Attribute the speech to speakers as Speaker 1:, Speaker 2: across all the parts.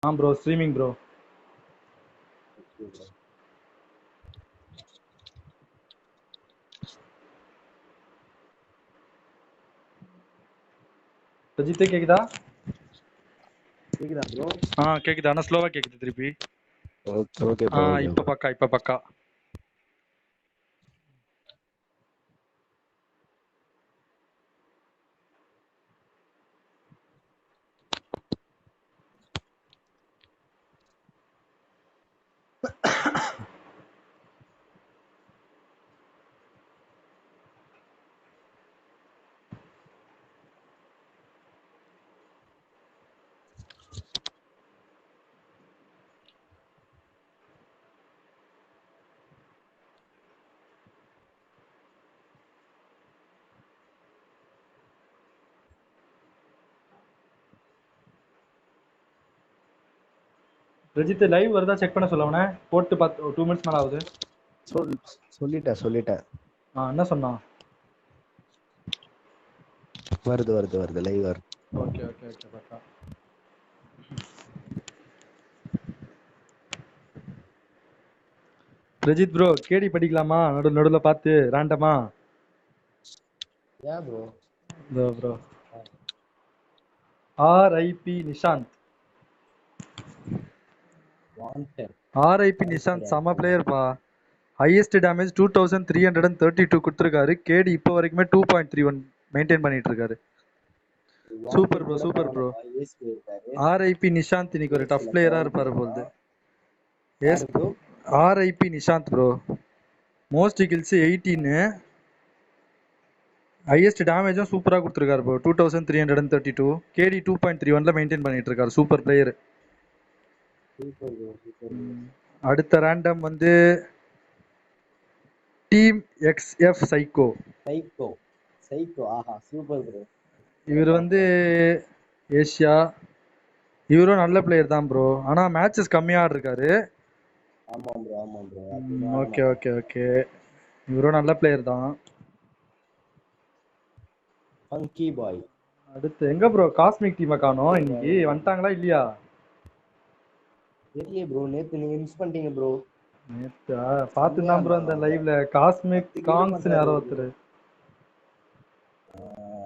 Speaker 1: Bro streaming bro. ரஜித்தே கேக்குதா?
Speaker 2: கேக்குதா bro?
Speaker 1: கேக்குது. ஆனா ஸ்லோவா கேக்குது திருப்பி.
Speaker 2: Okay okay bro.
Speaker 1: இப்ப பக்கா. ரஜித் லைவ் வருதா செக் பண்ண சொல்ல அவனை. போட்டு 2 மினிட்ஸ் மேல ஆகுது.
Speaker 2: சொல்லிட்டேன்.
Speaker 1: என்ன சொன்னான்?
Speaker 2: வருது லைவ் வருது.
Speaker 1: ஓகே பக்கா. ரஜித் ப்ரோ கேடி படிக்கலாமா? நடுல பார்த்து ரேண்டமா.
Speaker 2: Yeah bro.
Speaker 1: Bro RIP Nishanth. RIP Nishanth செம பிளேயர்ப்பா. ஹையஸ்ட் டேமேஜ் 2332 கொடுத்துருக்காரு. கேடி இப்போ வரைக்குமே 2.31 மெயின்டைன் பண்ணிட்டு இருக்காரு. Super bro. RIP நிஷாந்த் இன்னைக்கு ஒரு டஃப் பிளேயரா இருப்பாரு போகுது. RIP Nishanth bro. Most kills 18. Highest டேமேஜும் சூப்பரா கொடுத்துருக்காரு ப்ரோ. 2332. கேடி 2.31ல மெயின்டைன் பண்ணிட்டு இருக்காரு. Super player. அடுத்த ரேண்டம் வந்து டீம் XF சைக்கோ.
Speaker 2: ஆஹா சூப்பர் ப்ரோ.
Speaker 1: இவர் வந்து ஏசியா. இவரும் நல்ல பிளேயர் தான் ப்ரோ. ஆனா மேட்சஸ் கம்மியா இருக்காரு.
Speaker 2: ஆமா ப்ரோ.
Speaker 1: ஓகே. இவரும் நல்ல பிளேயர் தான்.
Speaker 2: ஃபங்கி பாய்.
Speaker 1: அடுத்து எங்க ப்ரோ காஸ்மிக் டீமை காணோம்? இன்னைக்கு வந்துட்டாங்களா இல்லையா?
Speaker 2: தெரியல ப்ரோ. நேத்து நீங்க மிஸ் பண்ணிட்டீங்க ப்ரோ.
Speaker 1: நேத்தா பாத்துதான் ப்ரோ அந்த லைவ்ல காஸ்மிக் காங்ஸ் யாரோ ஒருத்தர்.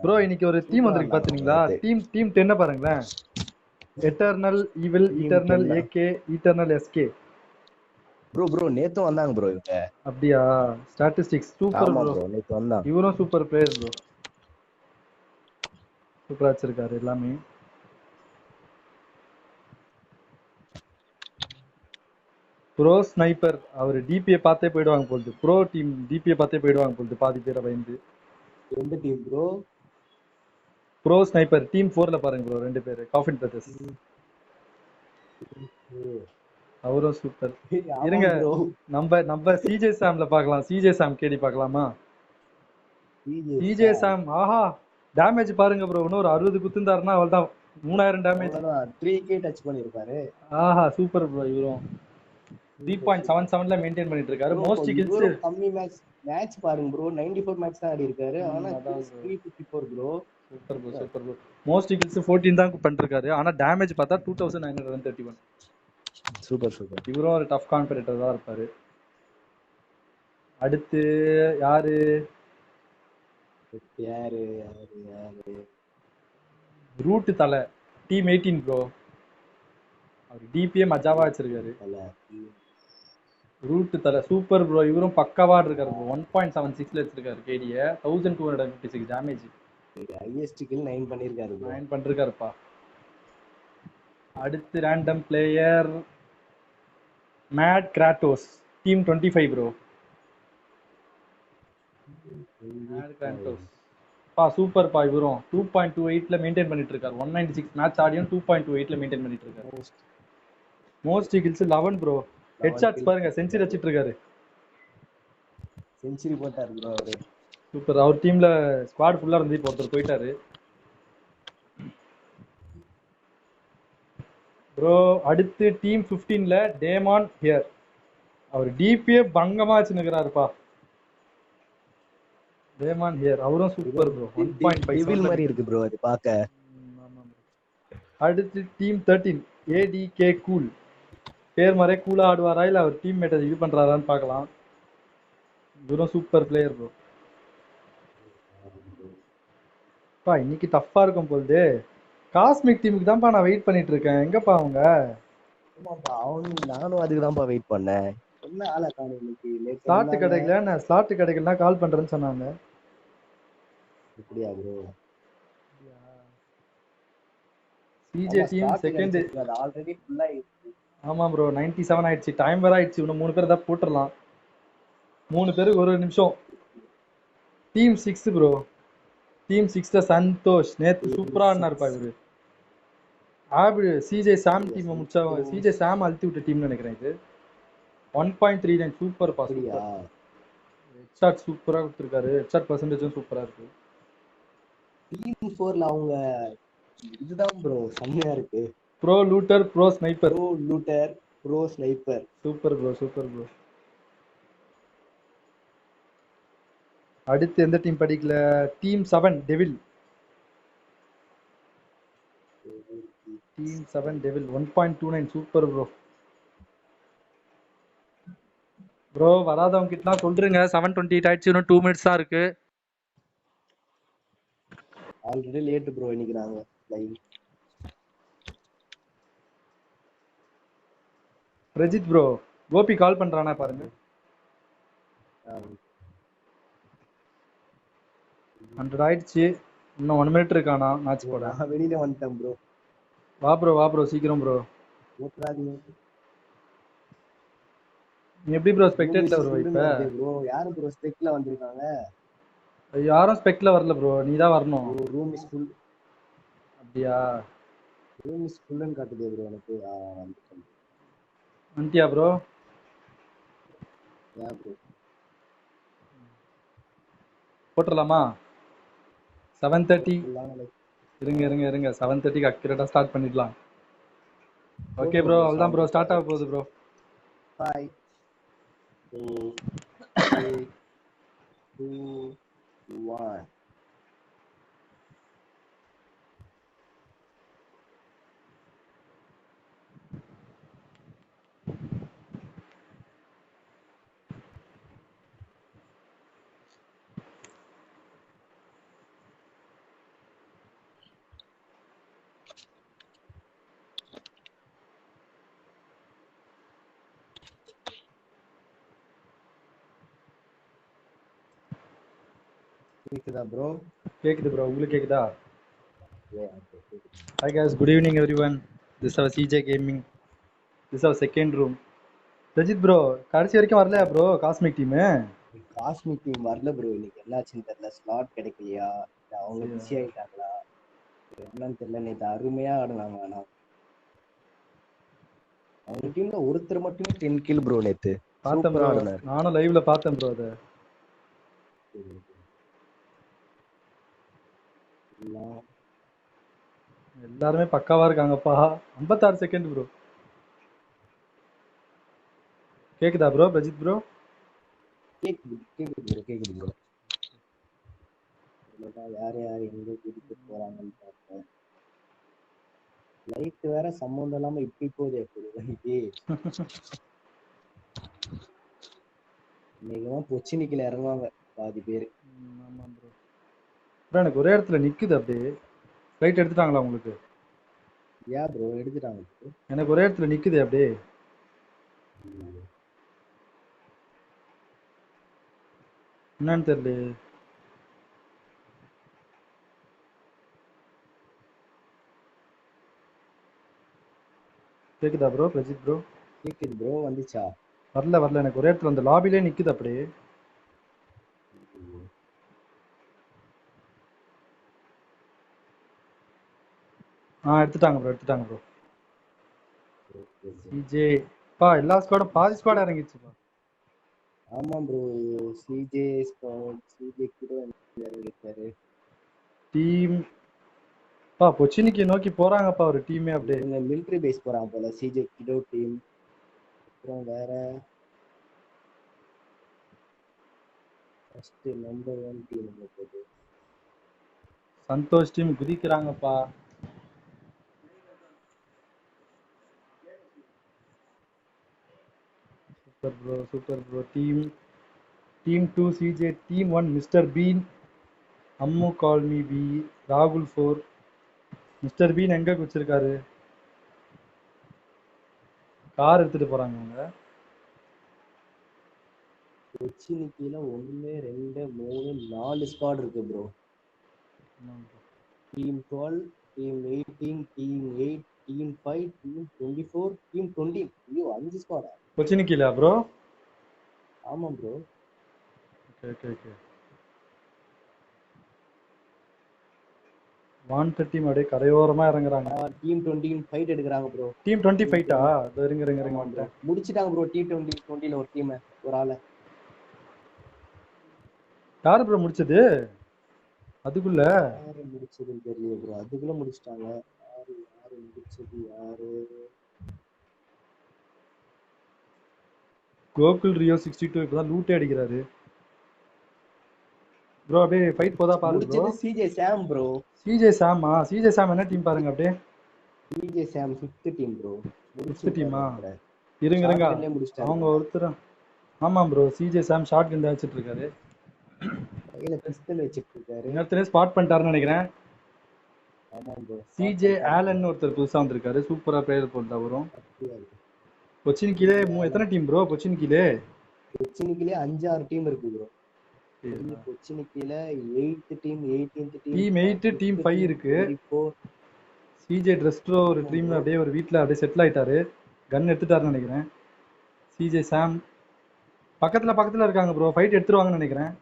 Speaker 1: ப்ரோ இன்னைக்கு ஒரு டீம் வந்திருக்கு பாத்தீங்களா? டீம் 10 பாருங்களேன். Eternal evil, eternal AK, eternal SK.
Speaker 2: Bro நேத்து வந்தாங்க ப்ரோ இவங்க.
Speaker 1: அப்படியா? Statistics super bro.
Speaker 2: நேத்து வந்தாங்க.
Speaker 1: இவரும் சூப்பர் பிளேயர் ப்ரோ. சூப்பரா வச்சிருக்காரு எல்லாமே. ப்ரோ ஸ்னைப்பர் அவர் டிபியை பார்த்தே போயிடுவாங்க போகுது. ப்ரோ டீம் டிபியை பார்த்தே போயிடுவாங்க போகுது பாதி பேரை பயந்து.
Speaker 2: எந்த team bro?
Speaker 1: Bro sniper team 4ல பாருங்க ப்ரோ. 2 பேரு காஃபின் பிரதர்ஸ். அவரும் சூப்பர். இருங்க நம்ம CJ சாம்ல பார்க்கலாம். CJ சாம் கேடி பார்க்கலாமா? CJ சாம் ஆஹா டேமேஜ் பாருங்க ப்ரோ. இன்னொரு 60 குத்துந்தாருன்னா அவள்தான் 3000 டேமேஜ்.
Speaker 2: 3k டச் பண்ணிருப்பாரு.
Speaker 1: ஆஹா சூப்பர் ப்ரோ. இவரும் 3.77ல மெயின்டைன் பண்ணிட்டு இருக்காரு. மோஸ்ட் கில்ஸ்
Speaker 2: கம்மி மேட்ச் பாருங்க ப்ரோ. 94 மேட்ச் தான் ஆடி இருக்காரு. ஆனா 354 bro.
Speaker 1: Super bro. Most kills 14 தான் பண்ணிருக்காரு. ஆனா டேமேஜ் பார்த்தா 2931.
Speaker 2: சூப்பர்.
Speaker 1: இவரும் ஒரு டஃப் காம்படிட்டர் தான் இருப்பாரு. அடுத்து யாரு? ரூட் தலை டீம் 18 ப்ரோ. அவர் டிபியே மஜாவா வச்சிருக்காரு. ரூட் தலை சூப்பர் ப்ரோ. இவரும் பக்காவா இருக்காரு ப்ரோ. 1.76ல வச்சிருக்காரு கேடிய. 1256 டேமேஜ்.
Speaker 2: ஹையஸ்ட் கில் 9 பண்ணிருக்காரு ப்ரோ.
Speaker 1: 9 பண்ணிருக்காருப்பா. அடுத்து random player Mad Kratos team 25 bro. Mad Kratos பா சூப்பர் பா. இவரும் 2.28ல மெயின்டைன் பண்ணிட்டு இருக்காரு. 196 மேட்ச் ஆடியும் 2.28ல மெயின்டைன் பண்ணிட்டு இருக்காரு. Most kills 11 bro. ஹெட்ஷாட்ஸ் பாருங்க. செஞ்சுரி அடிச்சிட்டு இருக்காரு.
Speaker 2: செஞ்சுரி போட்டாரு ப்ரோ அவரு.
Speaker 1: சூப்பர். அவர் டீம்ல ஸ்குவாட் ஃபுல்லா இருந்து இப்போ ஒருத்தர் போயிட்டாரு ப்ரோ. அடுத்து டீம் 15ல டேமான் ஹியர். அவர் டிபியே பங்கமா வச்சுக்கிறாருப்பா. டேமான் ஹியர் அவரும் சூப்பர் ப்ரோ. 1.5
Speaker 2: மாதிரி இருக்கு ப்ரோ அது பாக்க.
Speaker 1: அடுத்து டீம் 13 ஏடிகே கூல். பேர் மாதிரியே கூலா ஆடுவாரா இல்ல அவர் டீம் மேட்டை இது பண்றாரான்னு பார்க்கலாம். இவரும் சூப்பர் பிளேயர் ப்ரோ. பா இன்னைக்கு டஃப்பா இருக்கும் போகுது. காஸ்மிக் டீமுக்கு தான்ப்பா நான் வெயிட் பண்ணிட்டு இருக்கேன். எங்கப்பா அவங்க?
Speaker 2: ஆமாப்பா நானும் அதுக்குதான்ப்பா வெயிட் பண்ணேன். என்ன ஆளை காணும் இன்னைக்கு நேற்று
Speaker 1: ஸ்லாட்
Speaker 2: இருந்தாங்க.
Speaker 1: கிடைக்கல, நான் ஸ்லாட் கிடைக்கலனா கால் பண்றேன்னு சொன்னாங்க.
Speaker 2: இப்படியா ப்ரோ?
Speaker 1: சிஜே
Speaker 2: ஆமா
Speaker 1: டீம்
Speaker 2: ஸ்லாட்
Speaker 1: செகண்ட்.
Speaker 2: கிடைச்சிருக்கு, அது ஆல்ரெடி ஃபுல்லா.
Speaker 1: ஆமா ப்ரோ 97 ஆயிடுச்சு. டைம் வேற ஆயிடுச்சு. இன்னும் 3 பேர் தான் போட்டுடலாம். 3 பேருக்கு ஒரு நிமிஷம். Team 6 bro. டீம் 6ல சந்தோஷ் நேத்து சூப்பரா ஆடினாருப்பா இவரு. ஆபிடு சிஜே சாம் டீம் முடிச்சா சிஜே சாம் அழுத்தி விட்ட டீம்னு நினைக்கிறேன் இது. 1.39 சூப்பர்ப்பா
Speaker 2: அப்படியா?
Speaker 1: சூப்பர். ஹெட்ஷாட் சூப்பரா கொடுத்துருக்காரு. ஹெட்ஷாட் பர்சன்டேஜும் சூப்பரா இருக்கு.
Speaker 2: டீம் 4ல அவங்க இதுதான் ப்ரோ செம்மையா இருக்கு.
Speaker 1: Bro looter, bro sniper.
Speaker 2: Bro looter, bro sniper.
Speaker 1: Super bro super bro. அடுத்து எந்த டீம் படிக்கல? Team 7 devil. Team 7 devil 1.29 super bro. Bro வராதவங்க கிட்டலாம் சொல்றீங்க. 7:28 ஆயிடுச்சு. இன்னும் 2 மினிட்ஸ் தான் இருக்கு.
Speaker 2: ஆல்ரெடி லேட் ப்ரோ இன்னைக்கு நாங்க லைவ்.
Speaker 1: பிரஜித் ப்ரோ கோபி கால் பண்றானா பாருங்க. 100 ஆயிடுச்சு. இன்னும் 1 மினிட் இருக்கானா மேட்ச் போட.
Speaker 2: நான் வெளியில வந்துட்டேன் ப்ரோ.
Speaker 1: வா ப்ரோ சீக்கிரம் ப்ரோ.
Speaker 2: ஓட்டுறாதீங்க.
Speaker 1: நீ எப்படி ப்ரோ
Speaker 2: ரூம்
Speaker 1: ஸ்பெக்டேட்ல
Speaker 2: இஸ்
Speaker 1: வருவ இப்ப?
Speaker 2: ஃபுல்லுன்னு வருது ப்ரோ. யாரு ப்ரோ ஸ்பெக்ல வந்திருக்காங்க?
Speaker 1: யாரும் ஸ்பெக்ல வரல ப்ரோ. நீ தான் வரணும்.
Speaker 2: Bro room is full.
Speaker 1: அப்படியா?
Speaker 2: ரூம் இஸ் ஃபுல்லுன்னு காட்டுது ப்ரோ எனக்கு. வந்துட்டேன்.
Speaker 1: வந்துட்டியா ப்ரோ?
Speaker 2: யா ப்ரோ.
Speaker 1: போட்டுடலாமா? 7:30.
Speaker 2: ஃபுல்லான
Speaker 1: இருங்க 7:30க்கு அக்யூரேட்டா ஸ்டார்ட் பண்ணிடலாம். ஓகே
Speaker 2: போட்டுருங்க
Speaker 1: ப்ரோ
Speaker 2: ப்ரோ.
Speaker 1: அவ்வளோதான் ப்ரோ. ஸ்டார்ட் ஆக போகுது ப்ரோ.
Speaker 2: 5 4 3 2 1. கேக்குதா ப்ரோ?
Speaker 1: கேக்குது ப்ரோ. உங்களுக்கு கேக்குதா?
Speaker 2: Yeah,
Speaker 1: Hi guys, good evening everyone. This is our CJ Gaming. This is our second room. Rajith bro கடைசி வரைக்கும் வரலையா bro cosmic team?
Speaker 2: Cosmic team வரல ப்ரோ. இன்னைக்கு என்னாச்சுன்னு தெரியல. ஸ்லாட் கிடைக்கலையா, இல்ல அவங்க பிஸி ஆயிட்டாங்களா என்னன்னு தெரியல. நேற்று அருமையா ஆடுனாங்க. ஆனா அவங்க டீம்ல ஒருத்தர் மட்டுமே 10 கில் ப்ரோ நேத்து.
Speaker 1: பார்த்தேன்
Speaker 2: சூப்பரா
Speaker 1: ப்ரோ.
Speaker 2: ஆடுனாரு.
Speaker 1: நானும் லைவ்ல பார்த்தேன் ப்ரோ அதை. எல்லாருமே பக்காவா இருக்காங்கப்பா. 56 செகண்ட் ப்ரோ. கேக்குதா ப்ரோ பிரஜித் ப்ரோ?
Speaker 2: கேக்குது ப்ரோ, கேக்குது ப்ரோ. யார் யார் எங்க கூட்டிட்டு போறாங்கன்னு பார்த்தேன். லைட் வேற சம்மந்தம் இல்லாம இப்படி போகுது. எப்படி லைட்டு இன்னைக்குதான் பொச்சினிக்கல இறங்குவாங்க பாதி பேரு.
Speaker 1: ஆமா ப்ரோ. ப்ரோ எனக்கு ஒரே இடத்துல நிக்குது அப்படியே. ஃப்ளைட் எடுத்துட்டாங்களா உங்களுக்கு?
Speaker 2: ஏன் ப்ரோ எடுத்துட்டாங்க?
Speaker 1: எனக்கு ஒரே இடத்துல நிக்குது அப்படியே. என்னன்னு தெரியல. கேக்குதா ப்ரோ பிரஜித் ப்ரோ?
Speaker 2: கேக்குது ப்ரோ. வந்துச்சா?
Speaker 1: வரல எனக்கு ஒரே இடத்துல அந்த லாபிலே நிக்குது அப்படியே. எடுத்துட்டாங்க ப்ரோ. சிஜே பா எல்லா ஸ்குவாடும் பாதி ஸ்குவாட் இறங்கிடுச்சுப்பா.
Speaker 2: ஆமா ப்ரோ. சிஜே கூட இறங்கிட்டாரு.
Speaker 1: டீம் பா பொச்சினிக்கு நோக்கி போறாங்கப்பா ஒரு டீமே அப்படியே.
Speaker 2: இவங்க மிலிட்டரி பேஸ் போறாங்க போல. சிஜே கிடோ டீம். அப்புறம் வேற ஃபர்ஸ்ட் நம்பர் 1 டீம் போகுது.
Speaker 1: சந்தோஷ் டீம் குதிக்கிறாங்கப்பா. Super bro. Team 2 CJ, team 1 Mister Bean, Ammu call me B, ராகுல் 4. மிஸ்டர் பீன் எங்க வச்சிருக்காரு? கார் எடுத்துட்டு போறாங்க அவங்க.
Speaker 2: கொச்சின் கீழே 1 2 3 4 ஸ்குவாட் இருக்கு bro. Team 12, team 18, team 8, team 5, team 24, team 20. ஐயோ 5 ஸ்குவாடா?
Speaker 1: கொச்சின் கீழே ப்ரோ?
Speaker 2: ஆமா ப்ரோ.
Speaker 1: ஓகே. வாண்டட் டீம் அப்படியே கரையோரமா இறங்குறாங்க.
Speaker 2: டீம் 20 ஃபைட் எடுக்கறாங்க ப்ரோ.
Speaker 1: டீம் 20 ஃபைட்டா? இருங்க வந்துட்டேன்.
Speaker 2: முடிச்சிட்டாங்க ப்ரோ. டீம் 20ல ஒரு டீம், ஒரு ஆளை.
Speaker 1: யாரு ப்ரோ முடிச்சது அதுக்குள்ள?
Speaker 2: யாரு முடிச்சதுன்னு தெரியல ப்ரோ. அதுக்குள்ள முடிச்சிட்டாங்க. யாரு முடிச்சது? யாரு?
Speaker 1: கோகுல் ரியோ 62 இப்பதான் லூட்டே அடிக்கிறாரு ப்ரோ. அப்படியே ஃபைட் போதா பாருங்க ப்ரோ.
Speaker 2: முடிச்சது சிஜே சாம் ப்ரோ.
Speaker 1: சிஜே சாமா? சிஜே சாம் என்ன டீம் பாருங்க அப்படியே.
Speaker 2: சிஜே சாம் 5th டீம் ப்ரோ.
Speaker 1: 5th டீமா? இருங்க அவங்க
Speaker 2: முடிச்சிட்டாரு.
Speaker 1: ஒருத்தர். ஆமா ப்ரோ, சிஜே சாம் ஷார்ட் கன் வச்சிட்டு இருக்காரு.
Speaker 2: கையில பிஸ்டல் வச்சிட்டு இருக்காரு.
Speaker 1: இன்னொருத்தரே ஸ்பாட் பண்ணிட்டாருன்னு நினைக்கிறேன்.
Speaker 2: ஆமா ப்ரோ.
Speaker 1: சிஜே ஆலன் ஒருத்தர் புதுசா வந்திருக்காரு. சூப்பரா பிளேயர் போட்டா வரும். கொச்சின் கீழே எத்தனை டீம் ப்ரோ? கொச்சின் கீழே
Speaker 2: 5-6 டீம் இருக்கு ப்ரோ. கொச்சின் கீழே 8th team, 18th team,
Speaker 1: team 8, team 5 இருக்கு. சிஜே ட்ரெஸ்ட்ரோ ஒரு டீம் அப்படியே ஒரு வீட்ல அப்படியே செட்டில் ஆயிட்டாரு. கன் எடுத்துட்டாருன்னு நினைக்கிறேன். சிஜே சாம் பக்கத்துல இருக்காங்க ப்ரோ. ஃபைட் எடுத்துருவாங்கன்னு நினைக்கிறேன்.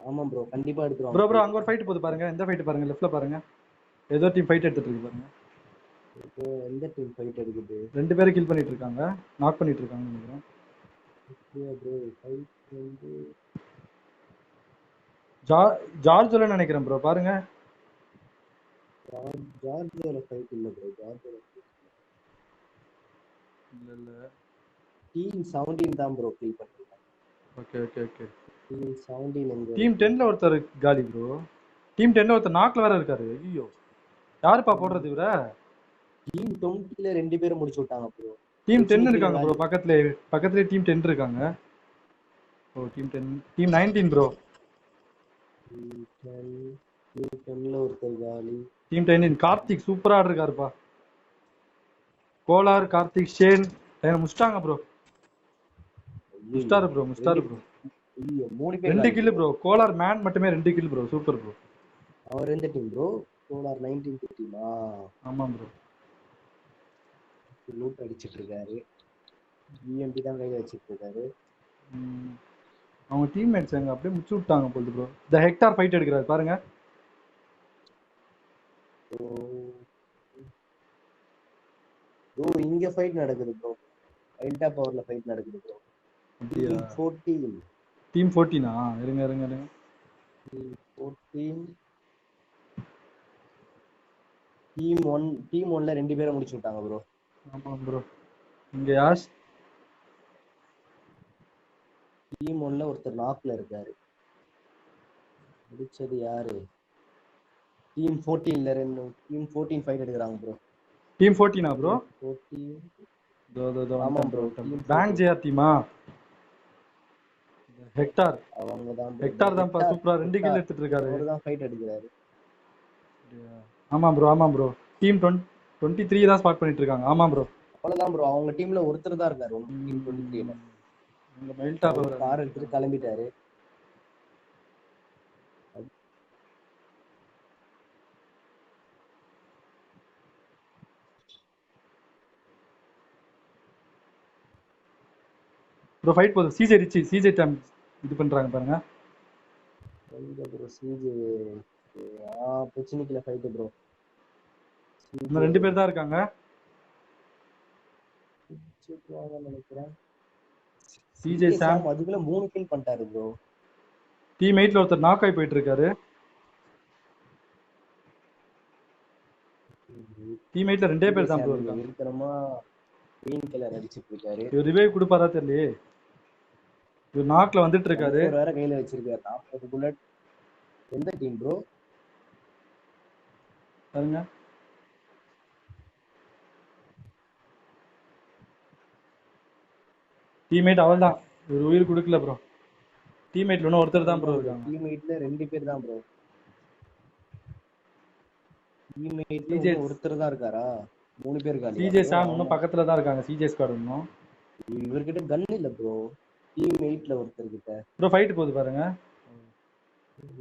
Speaker 2: ஆமா ப்ரோ, கண்டிப்பா எடுத்துருவாங்க.
Speaker 1: ப்ரோ அங்க ஒரு ஃபைட் போகுது பாருங்க. எந்த ஃபைட் பாருங்க, லெஃப்ட்ல பாருங்க. ஏதோ டீம் ஃபைட் எடுத்துட்டு இருக்கு பாருங்க.
Speaker 2: எந்த டீம் ஃபைட் எடுக்குது?
Speaker 1: 2 பேரை கில் பண்ணிட்டு இருக்காங்க, நாக் பண்ணிட்டு இருக்காங்கன்னு நினைக்கிறேன்.
Speaker 2: ப்ரோ ஃபைட் வந்து
Speaker 1: ஜார்ஜ்ல நினைக்கிறேன் ப்ரோ. பாருங்க.
Speaker 2: ஜார்ஜியால ஃபைட் இல்ல ப்ரோ. ஜார்ஜியால
Speaker 1: இல்ல.
Speaker 2: டீம் 17 தான் ப்ரோ ப்ளே பண்ணிருக்காங்க.
Speaker 1: ஓகே.
Speaker 2: டீம் 17 எங்க?
Speaker 1: டீம் 10ல ஒருத்தர் காலி ப்ரோ. டீம் 10ல ஒருத்தர் நாக்ல வேற இருக்காரு. ஐயோ, யாருப்பா போடுறது இவர?
Speaker 2: டீம் 20ல 2 பேரும் முடிச்சு விட்டாங்க ப்ரோ.
Speaker 1: டீம் 10 இருக்காங்க ப்ரோ. பக்கத்துலயே டீம் 10 இருக்காங்க. ஓ டீம் 19 ப்ரோ.
Speaker 2: டீம் 10ல ஒருத்தர் காலி.
Speaker 1: டீம் 10 கார்த்திக் சூப்பரா இருக்காருப்பா. கோலார், கார்த்திக், ஷேன் முடிச்சிட்டாங்க ப்ரோ. முஸ்டார் ப்ரோ.
Speaker 2: 3 பேர்
Speaker 1: 2 கில் ப்ரோ. கோலார் மேன் மட்டுமே 2 கில் ப்ரோ. Super bro.
Speaker 2: அவர் எந்த டீம் ப்ரோ? கோலார் 19th டீமா?
Speaker 1: ஆமா ப்ரோ.
Speaker 2: லூட் அடிச்சிட்டு இருக்காரு. ஜிஎம்பி தான் கையில வச்சிட்டு இருக்காரு.
Speaker 1: அவங்க டீம்மேட்ஸ் எங்க அப்படியே முடிச்சு விட்டாங்க போகுது ப்ரோ. த ஹெக்டார் ஃபைட் எடுக்கிறாரு பாருங்க.
Speaker 2: ப்ரோ இங்க ஃபைட் நடக்குது ப்ரோ. எல்டா பவர்ல ஃபைட் நடக்குது ப்ரோ. டீம் 14.
Speaker 1: டீம் 14ஆ? இருங்க.
Speaker 2: டீம் 14. டீம் 1ல 2 பேரை முடிச்சு விட்டாங்க ப்ரோ.
Speaker 1: ஆமா ப்ரோ. இங்க யாஷ்
Speaker 2: டீம் 1ல ஒருத்தர் நாக்ல இருக்காரு. முடிச்சது யாரு? டீம் 14ல டீம் 14 ஃபைட் எடுக்கறாங்க ப்ரோ.
Speaker 1: டீம் 14ஆ ப்ரோ?
Speaker 2: 14.
Speaker 1: ஆமா ப்ரோ. பேங்க் ஜேஆர் டீமா? ஹெக்டார். ஹெக்டார் தான்ப்பா சூப்பரா 2 கில் எடுத்துட்டு இருக்காரு.
Speaker 2: அவர்தான் ஃபைட் எடுக்கறாரு.
Speaker 1: ஆமா ப்ரோ. டீம் 23 தான் ஸ்பாட் பண்ணிட்டு இருக்காங்க. ஆமா ப்ரோ.
Speaker 2: அவ்வளவுதான் ப்ரோ. அவங்க டீம்ல ஒருத்தர் தான் இருக்காரு. டீம் 23ல.
Speaker 1: இந்த மெல்டா பவர்
Speaker 2: கார் எடுத்துட்டு கிளம்பிட்டாரு.
Speaker 1: ப்ரோ ஃபைட் போகுது. சிஜே டைம் இது பண்றாங்க பாருங்க.
Speaker 2: ப்ரோ சிஜே கொச்சினிக்குல ஃபைட் ப்ரோ.
Speaker 1: இன்னும் 2 பேர் தான் இருக்காங்க.
Speaker 2: நினைக்கிறேன்.
Speaker 1: சிஜே சாம்
Speaker 2: அதுக்குள்ள 3 கில் பண்ணிட்டாரு ப்ரோ.
Speaker 1: டீம் 8ல ஒருத்தர் நாக் ஆகி போயிட்டு இருக்காரு. டீம் 8ல 2 பேர் தான் ப்ரோ இருக்காங்க.
Speaker 2: இருக்கறமா கிரீன் கலர் அடிச்சிட்டு இருக்காரு.
Speaker 1: இவர் ரிவைவ் கொடுப்பாரா தெரியலையே. இவர் நாக்ல வந்துட்டு இருக்காரு.
Speaker 2: வேற கையில வச்சிருக்காரு. 40 புல்லட். எந்த டீம் ப்ரோ?
Speaker 1: பாருங்க. டீம்மேட் அவள் தான். ஒரு உயிர் கொடுக்கல ப்ரோ. டீம்மேட்ல இன்னும் ஒருத்தர் தான் ப்ரோ இருக்காங்க.
Speaker 2: டீம்மேட்ல 2 பேர் தான் ப்ரோ. டீம்மேட்ல
Speaker 1: சிஜே
Speaker 2: இன்னும் ஒருத்தர் தான் இருக்காரா? 3 பேர் காலியா
Speaker 1: சிஜே
Speaker 2: ப்ரோ?
Speaker 1: சாம் இன்னும்
Speaker 2: ஆமா.
Speaker 1: பக்கத்துல தான் இருக்காங்க. சிஜே ஸ்குவாட் இன்னும்.
Speaker 2: இவர்கிட்ட கன் இல்ல ப்ரோ. டீம்மேட்ல ஒருத்தர் கிட்ட.
Speaker 1: ப்ரோ ஃபைட் போகுது பாருங்க.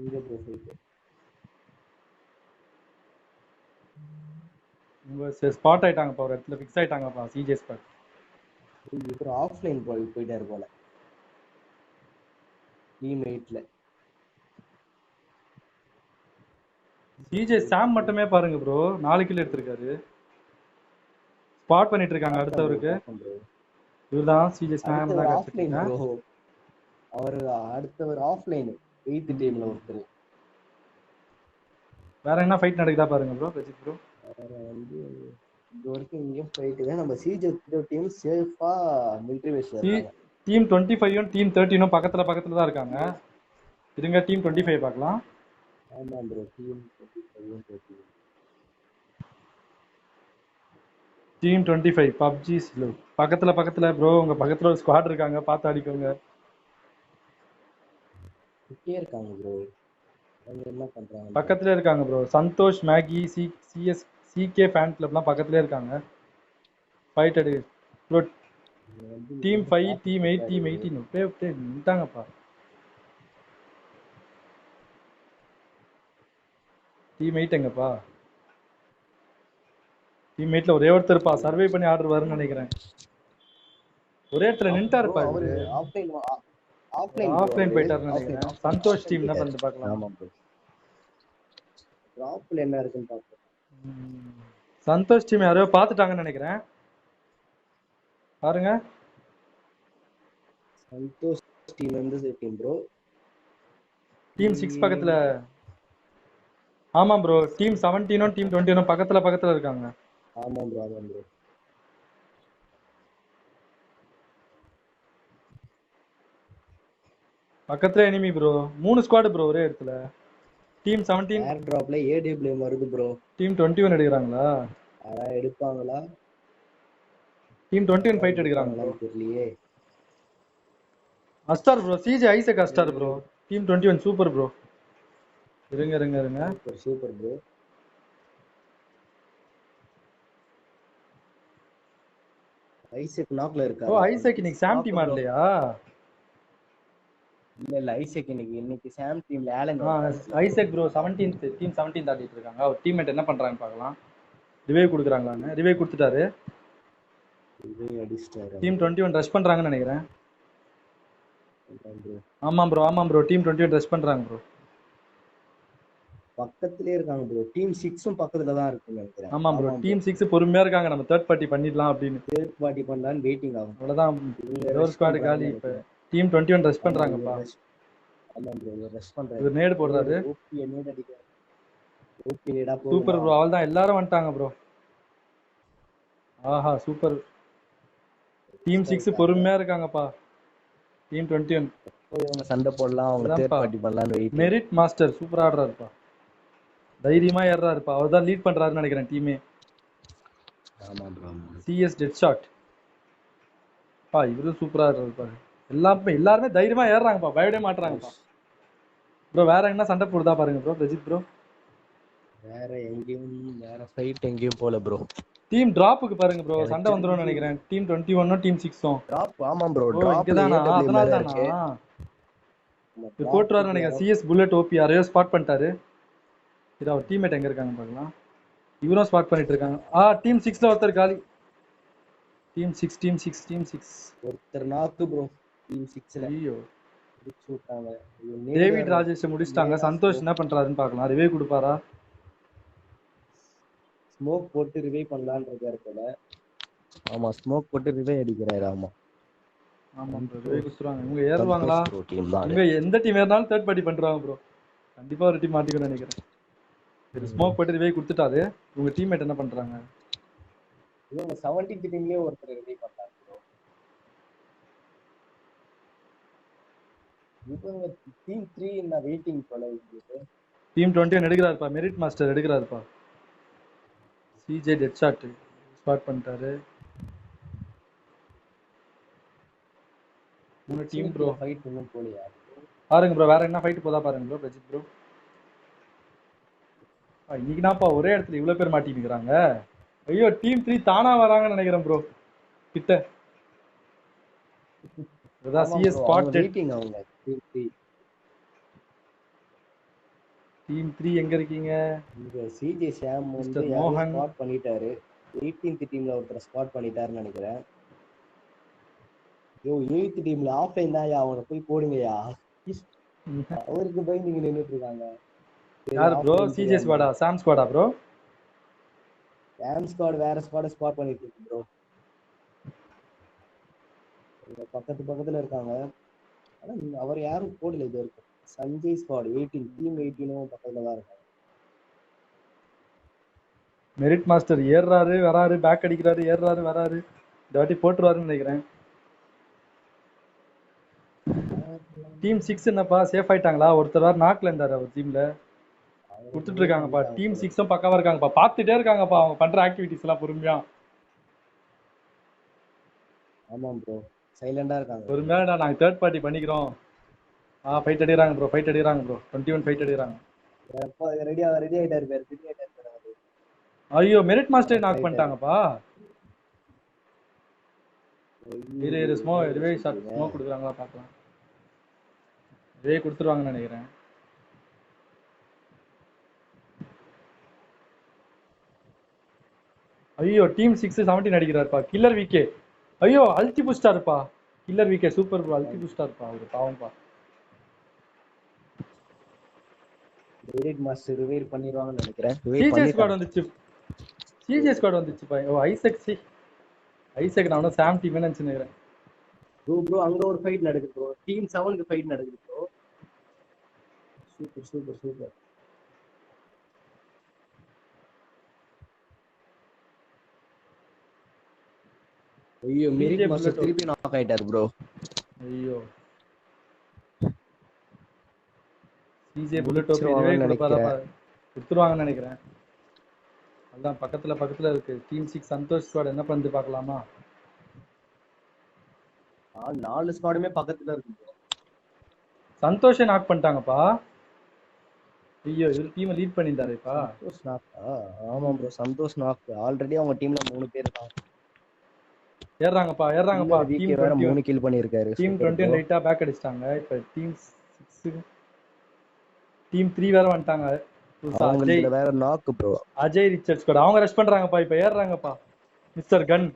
Speaker 2: இங்க ப்ரோ ஃபைட்.
Speaker 1: உங்க ஸ்பாட் ஆயிட்டாங்கப்பா, ஒரு இடத்துல ஃபிக்ஸ் ஆயிட்டாங்கப்பா சிஜே ஸ்குவாட்.
Speaker 2: இவர் ஆஃப்லைன் போயிட்டாரு போல. டீம்மேட்ல.
Speaker 1: சிஜே சாம் மட்டுமே பாருங்க ப்ரோ, 4 கில் எடுத்திருக்காரு. ஸ்பாட் பண்ணிட்டு இருக்காங்க அடுத்தவருக்கு. இவர்தான் சிஜே சாம்
Speaker 2: அடுத்தவர்
Speaker 1: தான்
Speaker 2: ஆஃப்லைன்
Speaker 1: கரெக்ட்.
Speaker 2: ப்ரோ. அவர் அடுத்தவர் ஆஃப்லைன் 8th டீம்ல ஒருத்தர்.
Speaker 1: வேற என்ன ஃபைட் நடக்குதா பாருங்க ப்ரோ, பிரஜித் ப்ரோ.
Speaker 2: வேற வந்து இது வரைக்கும் இங்கேயும் போயிட்டு நம்ம சிஜே டீம் சேஃபா மிலிட்டரி பேஸ்ல இருக்காங்க.
Speaker 1: டீம் 25 டீம் 13 பக்கத்துல பக்கத்துல தான் இருக்காங்க. இருங்க டீம் 25 பார்க்கலாம்.
Speaker 2: ஆமா bro, team 25
Speaker 1: team 25 PUBG slow பக்கத்துல பக்கத்துல ப்ரோ. உங்க பக்கத்துல ஒரு ஸ்குவாட் இருக்காங்க, பார்த்து அடிக்கோங்க.
Speaker 2: கிட்டே இருக்காங்க ப்ரோ. அவங்க என்ன பண்றாங்க?
Speaker 1: பக்கத்துல இருக்காங்க bro. Santhosh, Maggie, CS, CK fan கிளப்லாம் பக்கத்துலயே இருக்காங்க. ஃபைட் அடி ப்ரோ. டீம் 5 டீம் 8 டீம் 18 அப்படியே நின்ட்டாங்கப்பா. டீம் 8 எங்கப்பா? டீம் 8ல ஒரே ஒருத்தர்ப்பா சர்வே பண்ணி ஆர்டர் வரும்னு நினைக்கிறேன். ஒரே இடத்துல நின்ட்டாருப்பா.
Speaker 2: அவரு
Speaker 1: ஆஃப்லைன் போயிட்டாருன்னு நினைக்கிறேன். சந்தோஷ் டீம் என்ன பண்ணிட்டு பார்க்கலாம்.
Speaker 2: ஆமா ப்ரோ. டிராப்ல என்ன இருக்குன்னு பாப்போம்.
Speaker 1: சந்தோஷ் டீம் யாரையோ பார்த்துட்டாங்கன்னு நினைக்கிறேன். பாருங்க.
Speaker 2: சந்தோஷ் டீம் வந்து டீம் ப்ரோ.
Speaker 1: டீம் 6 பக்கத்துல. ஆமா ப்ரோ, டீம் 17 டீம் 21 பக்கத்துல பக்கத்துல இருக்காங்க.
Speaker 2: ஆமா ப்ரோ, ஆமா ப்ரோ.
Speaker 1: பக்கத்துல எனிமி ப்ரோ. 3 ஸ்குவாட் ப்ரோ ஒரே இடத்துல. டீம் 17
Speaker 2: ஏர் டிராப்ல ஏடபிள்யூஎம் வருது ப்ரோ.
Speaker 1: டீம் 21 எடுக்கறாங்களா?
Speaker 2: அட எடுப்பாங்களா?
Speaker 1: டீம் 21 ஃபைட் எடுக்கறாங்களா
Speaker 2: தெரியலையே.
Speaker 1: அஸ்டார் ப்ரோ, சிஜே ஐசக் அஸ்டார் ப்ரோ. Team 21 super bro. இருங்க.
Speaker 2: Super bro. ஐசக் நாக்ல இருக்காரு.
Speaker 1: ஓ ஐசக் இன்னைக்கு சாம் டீம் ஆடலையா?
Speaker 2: இல்ல ஐசக் இன்னைக்கு சாம் டீம்ல Alan.
Speaker 1: Isaac bro 17th team 17 ஆடிட்டு இருக்காங்க. அவர் டீம்மேட் என்ன பண்றாங்கன்னு பார்க்கலாம். ரிவைவ் கொடுக்குறாங்களான்னு. ரிவைவ் கொடுத்துட்டாரு. டீம் 21 ரஷ் பண்றாங்கன்னு நினைக்கிறேன். ஆமா ப்ரோ டீம் 21 ரஷ் பண்றாங்க ப்ரோ.
Speaker 2: பக்கத்துலயே இருக்காங்க ப்ரோ. டீம் 6ம் பக்கத்துல தான் இருக்குன்னு நினைக்கிறேன்.
Speaker 1: ஆமா ப்ரோ டீம் 6 பொறுமையா இருக்காங்க. நம்ம தேர்ட் பார்ட்டி பண்ணிடலாம் அப்படின்னு.
Speaker 2: தேர்ட் பார்ட்டி பண்ணலாம்னு வெயிட்டிங் ஆகும்.
Speaker 1: அவ்வளவுதான். ஒரு ஸ்குவாட் காலி. இப்ப டீம் 21 ரஷ் பண்றாங்கப்பா.
Speaker 2: ஆமா ப்ரோ, ரஷ் பண்றாரு.
Speaker 1: இவர் நேட் போடுறாரு.
Speaker 2: ஓபி நேட் அடிக்கிறாரு. ஓபி நேடா போகுது.
Speaker 1: சூப்பர் ப்ரோ, அவ்வளவுதான் எல்லாரும் வந்துட்டாங்க ப்ரோ. ஆஹா சூப்பர். டீம் 6 பொறுமையா இருக்காங்கப்பா. டீம் 21
Speaker 2: இவங்க சண்டை போடலாம், அவங்க தேர்ட் பார்ட்டி பண்ணலாம்னு வெயிட்.
Speaker 1: மெரிட் மாஸ்டர் சூப்பரா ஆடுறாருப்பா. தைரியமா ஏறாருப்பா. அவர்தான் லீட் பண்றாருன்னு நினைக்கிறேன் டீமே.
Speaker 2: ஆமா ப்ரோ.
Speaker 1: சிஎஸ் டெட் ஷாட் பா. இவரும் சூப்பரா ஆடுறாருப்பா. எல்லாருமே தைரியமா ஏறாங்கப்பா, பயப்படவே மாட்டறாங்கப்பா ப்ரோ. வேற என்ன சண்டை போடுதா பாருங்க ப்ரோ. பிரஜித் ப்ரோ
Speaker 2: வேற ஃபைட் எங்கேயும் போல ப்ரோ.
Speaker 1: டீம் டிராப்புக்கு பாருங்க ப்ரோ, சண்டை வந்துரும்னு நினைக்கிறேன். Team 21 team 6
Speaker 2: drop. ஆமா ப்ரோ,
Speaker 1: டிராப் தானா? அதனால தானா போட்டுறாரு நினைக்கிறேன். சிஎஸ் புல்லட் ஓபி யாரையோ ஸ்பாட் பண்ணிட்டாரு. இது அவர் டீம்மேட் எங்க இருக்காங்க பார்க்கலாம். இவரும் ஸ்பாட் பண்ணிட்டு இருக்காங்க. டீம் 6ல ஒருத்தர் காலி. டீம் 6
Speaker 2: ஒருத்தர் நாக்கு ப்ரோ. டீம் 6ல
Speaker 1: ஐயோ
Speaker 2: சுட்டாங்க.
Speaker 1: டேவிட் ராஜேஷ் முடிச்சிட்டாங்க. சந்தோஷ் என்ன பண்றாருன்னு பார்க்கலாம். ரிவே கொடுப்பாரா?
Speaker 2: ஸ்மோக் போட்டு ரிவைவ் பண்ணலாம்னு இருக்காரு போல. ஆமா, ஸ்மோக் போட்டு ரிவைவ் அடிக்கிறாரு. ஆமா
Speaker 1: ப்ரோ, ரிவைவ் கொடுத்துருவாங்க. இவங்க ஏறுவாங்களா? இவங்க எந்த டீம் ஏறினாலும் தேர்ட் பார்ட்டி பண்றாங்க ப்ரோ. கண்டிப்பா ஒரு டீம் மாட்டிக்கணும்னு நினைக்கிறேன். சரி, ஸ்மோக் போட்டு ரிவைவ் கொடுத்துட்டாரு. உங்க டீம்மேட் என்ன பண்றாங்க?
Speaker 2: இவங்க 17th டீம்லயே ஒருத்தர் ரிவைவ் பண்ணாரு ப்ரோ. இவங்க டீம் 3 என்ன வெயிட்டிங் போல இருக்கு.
Speaker 1: டீம் 21 எடுக்கிறாருப்பா. மெரிட் மாஸ்டர் எடுக்கிறாருப்பா. சிஜே டெட் ஷாட் ஸ்பாட் பண்ணிட்டாரு. 3 டீம் ப்ரோ.
Speaker 2: ஃபைட் இன்னும் போலியா?
Speaker 1: பாருங்க ப்ரோ, வேற என்ன ஃபைட் போதா பாருங்க ப்ரோ. பிரஜித் ப்ரோ, இன்னைக்கு நான்ப்பா ஒரே இடத்துல இவ்வளவு பேர் மாட்டிட்டு இருக்காங்க. ஐயோ, டீம் 3 தானா வராங்கன்னு நினைக்கிறேன் ப்ரோ. கிட்ட இதான்
Speaker 2: ஆமா
Speaker 1: சிஎஸ்
Speaker 2: ப்ரோ, அவங்க
Speaker 1: ஸ்பாட்டட்.
Speaker 2: வெயிட்டிங். அவங்க
Speaker 1: டீம் 3 எங்க இருக்கீங்க?
Speaker 2: இங்க சிஜே சாம் வந்து
Speaker 1: மிஸ்டர்
Speaker 2: யாரையும்
Speaker 1: மோகன்.
Speaker 2: ஸ்பாட் பண்ணிட்டாரு. 18th டீம்ல ஒருத்தர் ஸ்பாட் பண்ணிட்டாருன்னு நினைக்கிறேன். யோ 8th டீம்ல ஆஃப்லைன் தான், அவனை போய் போடுங்கயா. அவருக்கு போய் நீங்க நின்றுட்டு இருக்காங்க.
Speaker 1: யாரு ப்ரோ?
Speaker 2: ஆஃப்லைன்
Speaker 1: சிஜே
Speaker 2: தெரியாம
Speaker 1: ஸ்குவாடா? சாம் ஸ்குவாடா ப்ரோ?
Speaker 2: சாம் ஸ்குவாட் வேற ஸ்குவாட ஸ்பாட் பண்ணிட்டு இருக்கு ப்ரோ. பக்கத்துல இருக்காங்க. ஆனா அவர் யாரும் போடல இது வரைக்கும். சஞ்சய் ஸ்குவாட் 18 டீம் 18 பக்கத்துல தான் இருக்காங்க.
Speaker 1: மெரிட் மாஸ்டர் ஏறாரு வராரு, பேக் அடிக்கிறாரு, ஏறாரு வராரு. இந்த வாட்டி போட்டுருவாருன்னு நினைக்கிறேன். டீம் 6 என்னப்பா சேஃப் ஆயிட்டாங்களா? ஒருத்தர் வேற நாக்ல இருந்தாரு அவர் டீம்ல. கொடுத்துட்டு இருக்காங்கப்பா. டீம் 6 பக்காவா இருக்காங்கப்பா. பார்த்துட்டே இருக்காங்கப்பா அவங்க பண்ற ஆக்டிவிட்டிஸ் எல்லாம் பொறுமையா.
Speaker 2: ஆமா ப்ரோ, சைலண்டா இருக்காங்க.
Speaker 1: பொறுமையாடா, நாங்க தேர்ட் பார்ட்டி பண்ணிக்கிறோம். ஃபைட் அடிறாங்க ப்ரோ, ஃபைட் அடிறாங்க ப்ரோ. 21 ஃபைட் அடிறாங்க.
Speaker 2: ரெடி ஆயிட்டாரு பேர்.
Speaker 1: ஐயோ, மெரிட் மாஸ்டர் நாக் பண்ணிட்டாங்கப்பா. இரு ரிவே ஷாட் ஸ்மோக் கொடுக்குறாங்களா பார்க்கலாம். ரிவே கொடுத்துருவாங்கன்னு நினைக்கிறேன். ஐயோ, டீம் 6 17 அடிக்கிறாருப்பா. Killer VK. ஐயோ, அல்டி புஸ்டாருப்பா. Killer VK super bro. அல்டி புஸ்டாருப்பா அவரு, பாவம்பா.
Speaker 2: மெரிட் மாஸ்டர் ரிவீல் பண்ணிடுவாங்கன்னு நினைக்கிறேன்.
Speaker 1: சிஜே ஸ்குவாட் வந்துச்சு. சிஜே ஸ்குவாட் வந்துச்சுப்பா. ஓ ஐசக். ஐசக் நான் சாம் டீம் நினைச்சுக்கிறேன்.
Speaker 2: ப்ரோ அங்க ஒரு ஃபைட் நடக்குது ப்ரோ. டீம் 7க்கு ஃபைட் நடக்குது ப்ரோ. சூப்பர். ஐயோ, மெரிட் மாஸ்டர் திருப்பி நாக் ஆயிட்டாரு ப்ரோ.
Speaker 1: ஐயோ, சிஜே புல்லட் ஓபி ரிவே கொடுத்துருவாங்கன்னு நினைக்கிறேன். அதான் பக்கத்துல இருக்கு. டீம் 6 சந்தோஷ் ஸ்குவாட் என்ன பண்ணுது பார்க்கலாமா?
Speaker 2: 4 ஸ்குவாடுமே பக்கத்துல இருக்கு ப்ரோ.
Speaker 1: சந்தோஷை நாக் பண்ணிட்டாங்கப்பா. ஐயோ, இவர் டீமை லீட் பண்ணிட்டாருப்பா.
Speaker 2: சந்தோஷ் நாக். ஆமா ப்ரோ, சந்தோஷ் நாக். ஆல்ரெடி அவங்க டீம்ல 3 பேர் இருக்காங்க. ஏறாங்கப்பா. டீம் வேற 3 கில் பண்ணிருக்காரு.
Speaker 1: டீம் 20 லைட்டா பேக் அடிச்சிட்டாங்க. இப்ப டீம் 6 டீம் 3 வேற வந்துட்டாங்க.
Speaker 2: அவங்களுக்கு வேற நாக் ப்ரோ.
Speaker 1: அஜய் ரிச்சர்ட்ஸ் கூட அவங்க ரஷ் பண்றாங்கப்பா. இப்ப ஏறாங்கப்பா. மிஸ்டர் கன்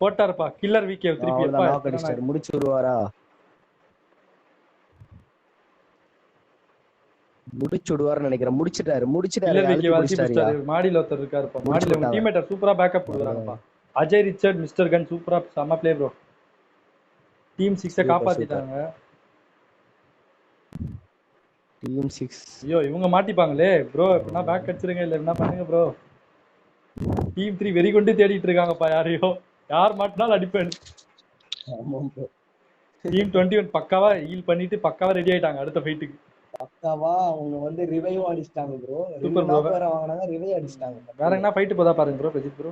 Speaker 1: போட்டாருப்பா. கில்லர் விகே திருப்பி எப்பா
Speaker 2: நாக் அடிச்சாரு. முடிச்சு விடுவாரா? முடிச்சுடுவார்னு நினைக்கிறேன். முடிச்சிட்டாரு.
Speaker 1: மாடியில ஒருத்தர் இருக்காருப்பா. மாடியில உங்க டீம்மேட் சூப்பரா பேக்கப் கொடுக்குறாங்கப்பா. அஜய் ரிச்சர்ட், மிஸ்டர் கன் சூப்பரா செம ப்ளே ப்ரோ. டீம் 6 காப்பாத்திட்டாங்க.
Speaker 2: டீம் 6.
Speaker 1: ஐயோ, இவங்க மாட்டிப்பாங்களே ப்ரோ. எப்படின்னா பேக் அடிச்சிருங்க, இல்ல என்ன பண்ணுங்க ப்ரோ. டீம் 3 வெறி கொண்டு தேடிட்டு இருக்காங்கப்பா யாரையோ. யார் மாட்டினாலும் அடிப்பேன். டீம் 21 பக்காவா ஹீல் பண்ணிட்டு பக்காவா ரெடி ஆயிட்டாங்க அடுத்த ஃபைட்டுக்கு.
Speaker 2: பக்காவா அவங்க வந்து ரிவைவ் அடிச்சிட்டாங்க ப்ரோ.
Speaker 1: Super bro.
Speaker 2: வேற வாங்குனாங்க, ரிவைவ் அடிச்சிட்டாங்க.
Speaker 1: வேற என்ன ஃபைட் போதா பாருங்க ப்ரோ. பிரஜித் ப்ரோ,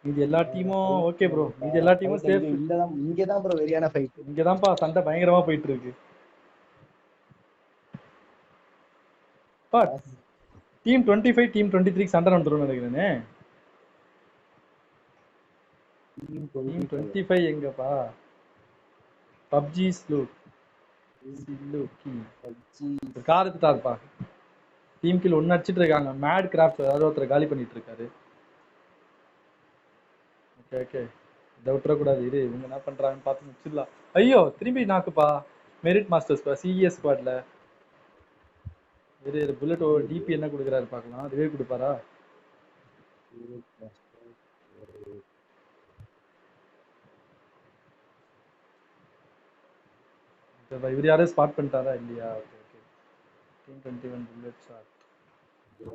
Speaker 1: இது எல்லா டீமும் ஓகே ப்ரோ. இது எல்லா டீமும் சேஃப்.
Speaker 2: இங்க தான் ப்ரோ வெரியான ஃபைட்.
Speaker 1: இங்க தான்ப்பா சண்டை பயங்கரமா போயிட்டு இருக்கு. டீம் 25 டீம் 23 சண்டை நடந்துரும் நினைக்கிறேனே. டீம் 25 எங்கப்பா? பப்ஜி கார் எடுத்துட்டாருப்பா. டீம் கில் 1 அடிச்சிட்டு இருக்காங்க. மேட் கிராஃப்ட் யாரோ ஒருத்தர் காலி பண்ணிட்டு இருக்காரு. ஓகே இதை விட்டுறக்கூடாது. இரு, இவங்க என்ன பண்றாங்கன்னு பார்த்து முடிச்சிடலாம். ஐயோ, திரும்பி நாக்குப்பா. மெரிட் மாஸ்டர்ஸ் சிஎஸ் ஸ்குவாட்ல. இரு புல்லட் டிபி என்ன கொடுக்குறாரு பார்க்கலாம். ரிவே கொடுப்பாரா? இவர் யாரையும் ஸ்பாட் பண்ணிட்டாரா இல்லையா? Okay team 21 bullet shot.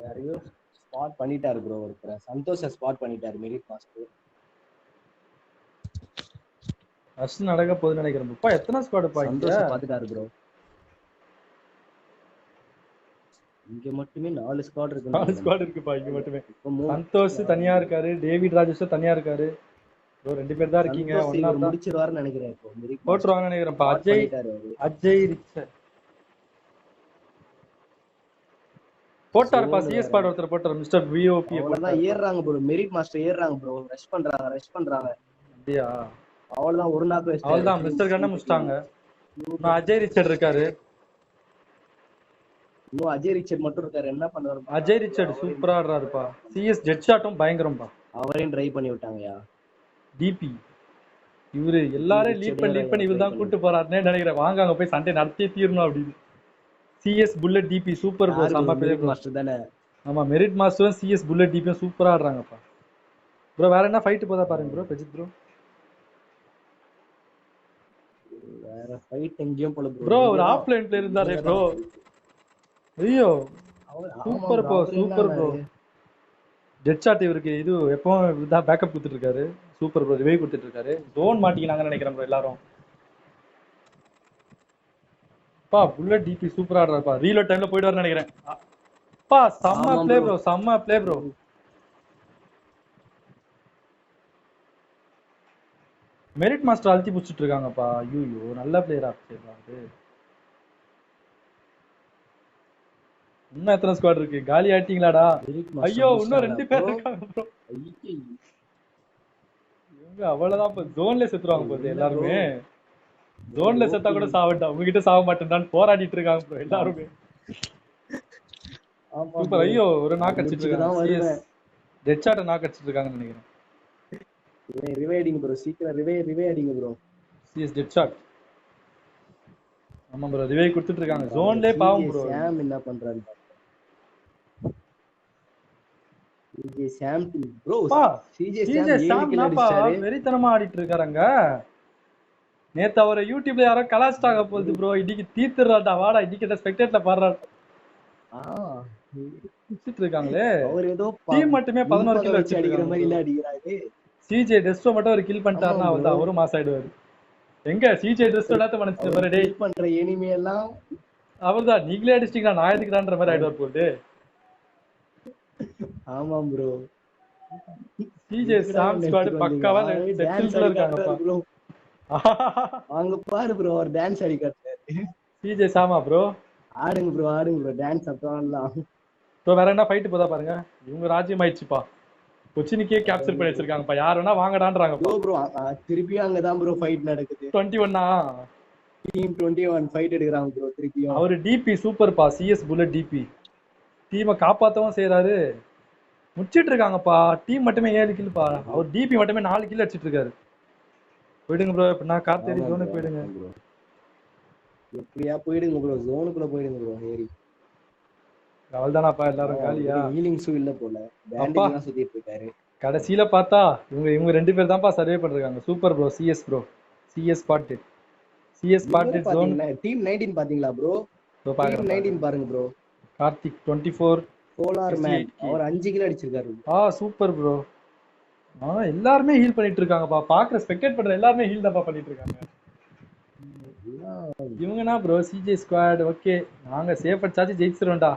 Speaker 2: யாரையும் ஸ்பாட் பண்ணிட்டாரு ப்ரோ. ஒருத்தர் சந்தோஷ ஸ்பாட் பண்ணிட்டாரு மெரிட் மாஸ்டர்.
Speaker 1: ரஷ் நடக்க போகுதுன்னு நினைக்கிறேன். அப்பா எத்தனை ஸ்குவாட் பா இங்க?
Speaker 2: சந்தோஷ பாத்துட்டாரு ப்ரோ. இங்க மட்டுமே 4 ஸ்குவாட்
Speaker 1: நாலு
Speaker 2: இருக்குன்னு
Speaker 1: ஸ்குவாட் இருக்குப்பா இங்க மட்டுமே.
Speaker 2: இப்போ 3
Speaker 1: சந்தோஷ் தனியா இருக்காரு, டேவிட் ராஜேஷ் தனியா இருக்காரு. ப்ரோ 2 பேர் தான் இருக்கீங்க.
Speaker 2: சந்தோஷ்
Speaker 1: ஒன்னா
Speaker 2: இவர்
Speaker 1: தான்
Speaker 2: முடிச்சிருவாருன்னு நினைக்கிறேன். இப்போ மிரிக் மாஸ்டர்
Speaker 1: போட்டுருவாங்கன்னு நினைக்கிறேன்ப்பா.
Speaker 2: ஸ்டார்ட்
Speaker 1: அஜய்
Speaker 2: பண்ணிட்டாரு அவரு.
Speaker 1: அஜய் ரிச்சர் போட்டாருப்பா.
Speaker 2: Zone
Speaker 1: சிஎஸ்
Speaker 2: வேற.
Speaker 1: ஸ்குவாட் ஒருத்தர் போட்டார், மிஸ்டர் விஓபி
Speaker 2: அவ்வளவுதான்
Speaker 1: போட்டாரு.
Speaker 2: ஏறுறாங்க ப்ரோ. மெரிட் மாஸ்டர் ஏறுறாங்க ப்ரோ. ரஷ் பண்றாங்க.
Speaker 1: அப்படியா?
Speaker 2: அவ்வளவுதான் ஒரு நாக்கு வச்சிட்டாரு.
Speaker 1: அவ்வளவுதான் மிஸ்டர் கண்ண முடிச்சிட்டாங்க. இன்னும் அஜய் ரிச்சர்ட் இருக்காரு.
Speaker 2: இன்னும் அஜய் ரிச்சர்ட் மட்டும் இருக்காரு. என்ன பண்ணுவாரு?
Speaker 1: அஜய் ரிச்சர்ட் சூப்பரா ஆடுறாருப்பா. CS jet ஷாட்டும் பயங்கரம்பா.
Speaker 2: அவரையும் ட்ரை பண்ணி விட்டாங்கயா.
Speaker 1: டிபி இவரு எல்லாரும் லீட் பண்ணி இவர் தான் கூட்டு போறாருன்னு நினைக்கிறேன். வாங்க அங்க போய் சண்டை நடத்தி தீரணும் அப்படின்னு. CS bullet DP super bro. செம்ம பிளேயர்
Speaker 2: மாஸ்டர் தானே.
Speaker 1: ஆமா, மெரிட் மாஸ்டரும் சிஎஸ் புல்லட் டிபியும் சூப்பரா ஆடுறாங்கப்பா. ப்ரோ வேற என்ன ஃபைட் போதா பாருங்க ப்ரோ. பிரஜித் ப்ரோ
Speaker 2: வேற ஃபைட் எங்கேயும் போல ப்ரோ.
Speaker 1: ப்ரோ ஒரு ஆஃப்லைன் பிளேயர் இருந்தாரே ப்ரோ. ஐயோ super bro, super bro. Jet shot இவருக்கு இது எப்பவும் இதான் பேக்கப் கொடுத்துட்டு இருக்காரு. Super bro. ரிவைவ் கொடுத்துட்டு இருக்காரு. ஜோன் மாட்டிக்கினாங்கன்னு நினைக்கிறேன் ப்ரோ எல்லாரும். பா புல்லட் டிபி சூப்பரா ஆடுறாருப்பா. ரீலோட் டைம்ல போயிடுவாருன்னு நினைக்கிறேன். பா செம்ம ப்ளே ப்ரோ, செம்ம ப்ளே ப்ரோ. மெரிட் மாஸ்டர் அழுத்தி பிடிச்சிட்டு இருக்காங்கப்பா. ஐயோ நல்ல பிளேயரா அது. இன்னும் எத்தனை ஸ்குவாட் இருக்கு? காலி ஆயிட்டீங்களாடா? ஐயோ இன்னும் 2 பேர் இருக்காங்க ப்ரோ. இவங்க அவ்வளவுதான் இப்ப ஜோன்ல செத்துருவாங்க போகுது எல்லாருமே. ஜோன்ல செத்தா கூட சாவட்டா, உங்ககிட்ட சாவ மாட்டேன்டான்னு போராடிட்டு இருக்காங்க ப்ரோ எல்லாருமே. சூப்பர். ஐயோ ஒரு நாக் அடிச்சிட்டு இருக்காங்க. டெட் ஷாட் நாக் அடிச்சிட்டு இருக்காங்கன்னு நினைக்கிறேன்.
Speaker 2: ரிவைடிங் ப்ரோ. சீக்கிரம் ரிவை அடிங்க ப்ரோ.
Speaker 1: CS dead shot. ஆமா ப்ரோ ரிவைவ் கொடுத்துட்டு இருக்காங்க. ஜோன்லயே பாவம் ப்ரோ.
Speaker 2: சாம் என்ன பண்றாரு? CJ Sam bro. CJ Sam
Speaker 1: வெறித்தனமா ஆடிட்டு இருக்காருங்க. நேத்து அவரை யூடியூப்ல யாரோ கலாச்சிட்டாங்க போகுது ப்ரோ. இன்னைக்கு தீத்துறாடா வாடா இன்னைக்கு ஸ்பெக்டேட்ல பாடுறாரு. இருக்காங்களே அவர் ஏதோ டீம் மட்டுமே 11 கில் வச்சு அடிக்கிற மாதிரி இல்ல அடிக்கிறாரு. சிஜே டெஸ்டோ மட்டும் ஒரு கில் பண்ணிட்டாருன்னா அவர்தான் ஒரு மாஸ் ஆயிடுவாரு. எங்க சிஜே டெஸ்டோ எல்லாத்தையும் மனசுல பாரு டேய் பண்ற எனிமி எல்லாம் அவர்தான். நீங்களே அடிச்சிட்டீங்களா நான் எதுக்குறான்ற மாதிரி ஆயிடுவார் போட்டு. ஆமா ப்ரோ. சிஜே சாம் ஸ்குவாட் பக்காவா செட்டில்ஸ்ல இருக்காங்கப்பா ப்ரோ. அங்க பாரு ப்ரோ அவர் டான்ஸ் ஆடி காட்டுறாரு. சிஜே சாமா ப்ரோ ஆடுங்க ப்ரோ டான்ஸ் அப்பலாம் ப்ரோ. வேற என்ன ஃபைட் போதா பாருங்க. இவங்க ராஜ்யம் ஆயிடுச்சுப்பா. கொச்சினிக்கே கேப்சர் பண்ணி வச்சிருக்காங்கப்பா. யார் வேணா வாங்கடான்றாங்க ப்ரோ. திருப்பியும் அங்கதான் ப்ரோ ஃபைட் நடக்குது. 21 டீம் 21 ஃபைட் எடுக்கறாங்க ப்ரோ திருப்பியும். அவர் டிபி சூப்பர்ப்பா. சிஎஸ் புல்லட் டிபி டீமை காப்பாத்தவும் செய்யறாரு. முடிச்சிட்டு இருக்காங்கப்பா. டீம் மட்டுமே 7 கில்ப்பா. அவர் டிபி மட்டுமே 4 கில் அடிச்சிட்டு இருக்காரு. போயிடுங்க ப்ரோ. இப்ப நான் கார்த்தேரி ஜோனுக்கு போயிடுங்க. எப்படியா போயிடுங்க ப்ரோ. ஜோனுக்குள்ள போயிடுங்க ப்ரோ. ஏறி அவள்தானாப்பா எல்லாரும் காலியா? ஹீலிங் ஷூ இல்ல போல. பேண்டேஜ் தான் சுத்திட்டு இருக்காரு. கடைசியில பார்த்தா இவங்க 2 பேர் தான்ப்பா சர்வே பண்றாங்க. Super bro. CS bro. CS spotted. CS spotted zone team 19 பாத்தீங்களா ப்ரோ? டீம் 19 பாருங்க ப்ரோ. கார்த்திக் 24 சோலார் மேன் அவர் 5 கில் அடிச்சிருக்காரு. Super bro. எல்லாரும் ஹீல் பண்ணிட்டு இருக்காங்கப்பா. பாக்குற ஸ்பெக்டேட் பண்ற எல்லாரும் ஹீல் தான்ப்பா பண்ணிட்டு இருக்காங்க. இவங்கனா ப்ரோ சிஜே ஸ்குவாட். ஓகே நாங்க சேஃப் அடிச்சாச்சு ஜெயிச்சிரோம்டா.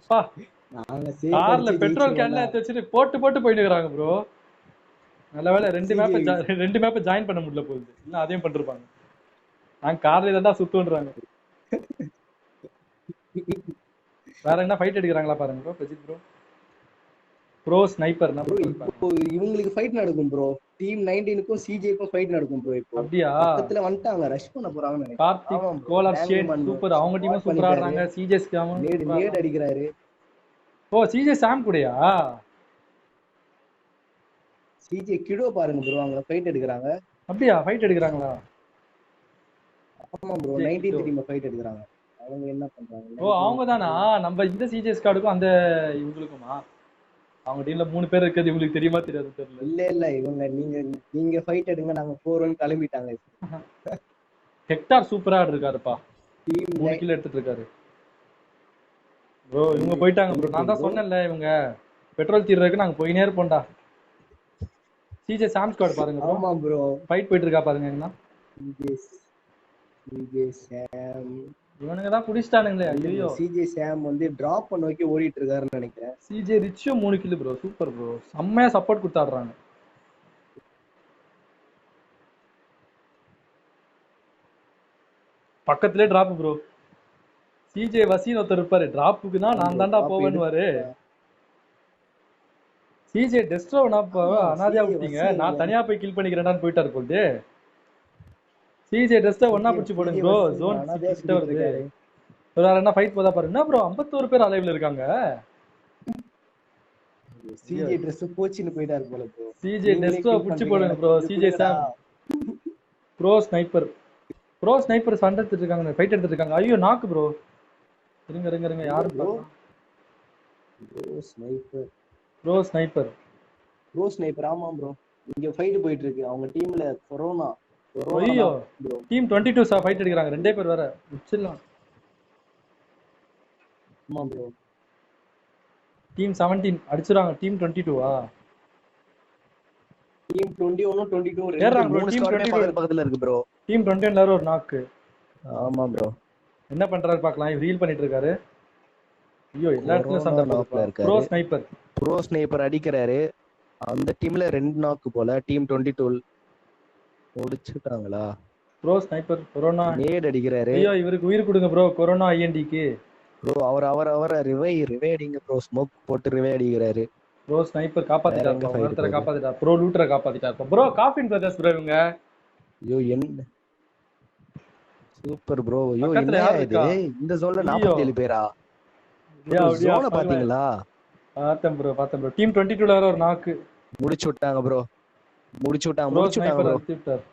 Speaker 1: பா நாங்க கார்ல பெட்ரோல் கேன்ல எடுத்து வச்சிட்டு போட்டு போயிட்டு இருக்காங்க ப்ரோ. நல்லவேளை 2 மேப் ஜாயின் பண்ண முடியல போகுது. இல்ல அதையும் பண்ணிருப்பாங்க. நாங்க கார்ல தான் சுத்துன்றாங்க. வேற என்ன ஃபைட் எடுக்கறாங்களா பாருங்க bro. Prajith bro bro sniper bro. இப்போ இவங்களுக்கு ஃபைட் நடக்கும் ப்ரோ. டீம் 19க்கும் சிஜேக்கும் ஃபைட் நடக்கும் ப்ரோ. இப்போ அப்படியே பக்கத்துல வந்துட்டாங்க. ரஷ் பண்ண போறாங்கன்னு நினைக்கிறேன். Karthik collab shade super. அவங்க டீமும் சூப்பரா ஆடுறாங்க. சிஜே ஸ்காம் நேட் அடிக்கிறாரு. ஓ சிஜே சாம் கூடயா? சிஜே கிடோ பாருங்க ப்ரோ. அவங்க ஃபைட் எடுக்கறாங்க. அப்படியே ஃபைட் எடுக்கறாங்களா? ஆமா ப்ரோ. 19 டீம் ஃபைட் எடுக்கறாங்க. அவங்க என்ன பண்றாங்க? ஓ அவங்க தானா? நம்ம இந்த சிஜே ஸ்குவாடுக்கும் அந்த இவங்களுக்குமா? அவங்க டீம்ல 3 பேர் இருக்குது. உங்களுக்கு தெரியுமா தெரியாது தெரியல. இல்ல இவங்க நீங்க ஃபைட் எடுங்க நாங்க போறோம்னு கிளம்பிட்டாங்க. ஹெக்டார் சூப்பரா இருக்காருப்பா. டீம் 3 கில் எடுத்துட்டு இருக்காரு ப்ரோ. இவங்க போயிட்டாங்க ப்ரோ. நான் தான் சொன்னேன்ல இவங்க பெட்ரோல் தீர்றதுக்கு நாங்க போயினே இருப்போம்டா. சிஜே சாம் ஸ்குவாட் பாருங்க ப்ரோ. ஆமா ப்ரோ ஃபைட் போயிட்டு இருக்கா பாருங்க. என்ன சிஜே சாம் இவனுங்க தான் குடிச்சிட்டானுங்களே. ஐயோ,
Speaker 2: சிஜே சாம் வந்து டிராப் பண்ண நோக்கி ஓடிட்டு இருக்காருன்னு நினைக்கிறேன்.
Speaker 1: சிஜே ரிச்சும் 3 கில்லு ப்ரோ. சூப்பர் ப்ரோ, செம்மையா சப்போர்ட் கொடுத்தாடுறாங்க. பக்கத்துலேயே டிராப் ப்ரோ. சிஜே வசின்னு ஒருத்தர் இருப்பாரு, டிராப்புக்கு தான் நான் தாண்டா
Speaker 2: டிராப்
Speaker 1: போவேன்னு. சிஜே டெஸ்ட்ரோனா அனாதையா
Speaker 2: சிஜே
Speaker 1: விட்டீங்க,
Speaker 2: வசி
Speaker 1: நான் தனியா போய் கில் பண்ணிக்கிறேன்னு போயிட்டாரு போகுது. சிஜே டெஸ்ட்ரோ ஒன்னா பிடிச்சி போடுங்க ப்ரோ. ஜோன்
Speaker 2: அனாதையா
Speaker 1: கிட்ட
Speaker 2: சுத்திட்டு
Speaker 1: வருது.
Speaker 2: இருக்காரு.
Speaker 1: ஒரு வேற என்ன ஃபைட் போதா பாரு. என்ன ப்ரோ 51 பேர் அலைவ்ல இருக்காங்க.
Speaker 2: சிஜே ட்ரெஸ் போச்சுன்னு போயிட்டாரு போல ப்ரோ.
Speaker 1: சிஜே டெஸ்ட்ரோ பிடிச்சி போடுங்க bro. CJ Sam bro sniper. Bro sniper சண்டை எடுத்துட்டு இருக்காங்க, ஃபைட் எடுத்துட்டு இருக்காங்க. ஐயோ நாக்கு ப்ரோ. இருங்க இருங்க இருங்க, யாரு
Speaker 2: bro?
Speaker 1: Bro
Speaker 2: sniper.
Speaker 1: Bro sniper.
Speaker 2: Bro sniper ஆமா ப்ரோ. இங்க ஃபைட் போயிட்டு இருக்கு. அவங்க டீம்ல கொரோனா
Speaker 1: ஐயோ,
Speaker 2: ப்ரோ.
Speaker 1: டீம் 22 ஃபைட் எடுக்கறாங்க. ரெண்டே பேர் வேற முடிச்சிடலாம்.
Speaker 2: ஆமா ப்ரோ.
Speaker 1: டீம் 17 அடிச்சுறாங்க. டீம் 22வா?
Speaker 2: டீம் 21 22 ரெண்டு
Speaker 1: ஏறாங்க ப்ரோ.
Speaker 2: மூணு
Speaker 1: டீம்
Speaker 2: ஸ்குவாடுமே
Speaker 1: 22
Speaker 2: பக்கத்துல இருக்கு ப்ரோ.
Speaker 1: டீம் 21ல ஒரு நாக்கு.
Speaker 2: ஆமா ப்ரோ.
Speaker 1: என்ன பண்றாரு பார்க்கலாம். ரீல் பண்ணிட்டு இருக்காரு. ஐயோ, எல்லா இடத்துலயும் சண்டை போடுப்பா. Bro sniper.
Speaker 2: ப்ரோ ஸ்னைப்பர் அடிக்கிறாரு. அந்த டீம்ல 2 நாக்கு போல. டீம் 22 முடிச்சுட்டாங்களா?
Speaker 1: ப்ரோ ஸ்னைப்பர் கொரோனா
Speaker 2: நேட் அடிக்கிறாரு.
Speaker 1: ஐயோ, இவருக்கு உயிர் கொடுங்க ப்ரோ. கொரோனா ஐஎன்டிக்கு
Speaker 2: ப்ரோ அவரை ரிவை அடிங்க ப்ரோ. ஸ்மோக் போட்டு ரிவை அடிக்கிறாரு.
Speaker 1: Bro sniper காப்பாத்திட்டாருப்பா.
Speaker 2: fight
Speaker 1: ஒருத்தரை
Speaker 2: போகுது.
Speaker 1: காப்பாத்திட்டார். ப்ரோ லூட்டரை காப்பாத்திட்டாருப்பா. ப்ரோ காஃபின் பிரதர்ஸ் ப்ரோ இவங்க.
Speaker 2: ஐயோ என்ன சூப்பர் ப்ரோ. ஐயோ
Speaker 1: பக்கத்துல
Speaker 2: என்னயா
Speaker 1: யார்
Speaker 2: இது?
Speaker 1: இருக்கா?
Speaker 2: இந்த ஜோன்ல
Speaker 1: ஐயோ
Speaker 2: 47 பேரா?
Speaker 1: அப்படியா அப்படியா
Speaker 2: ஜோனை பாத்தீங்களா?
Speaker 1: பார்த்தேன் ப்ரோ. டீம் 22ல வேற ஒரு நாக்கு.
Speaker 2: முடிச்சு விட்டாங்க ப்ரோ. முடிச்சு விட்டாங்க
Speaker 1: ப்ரோ
Speaker 2: ப்ரோ.
Speaker 1: ஸ்னைப்பர் அழுத்தி விட்டார்.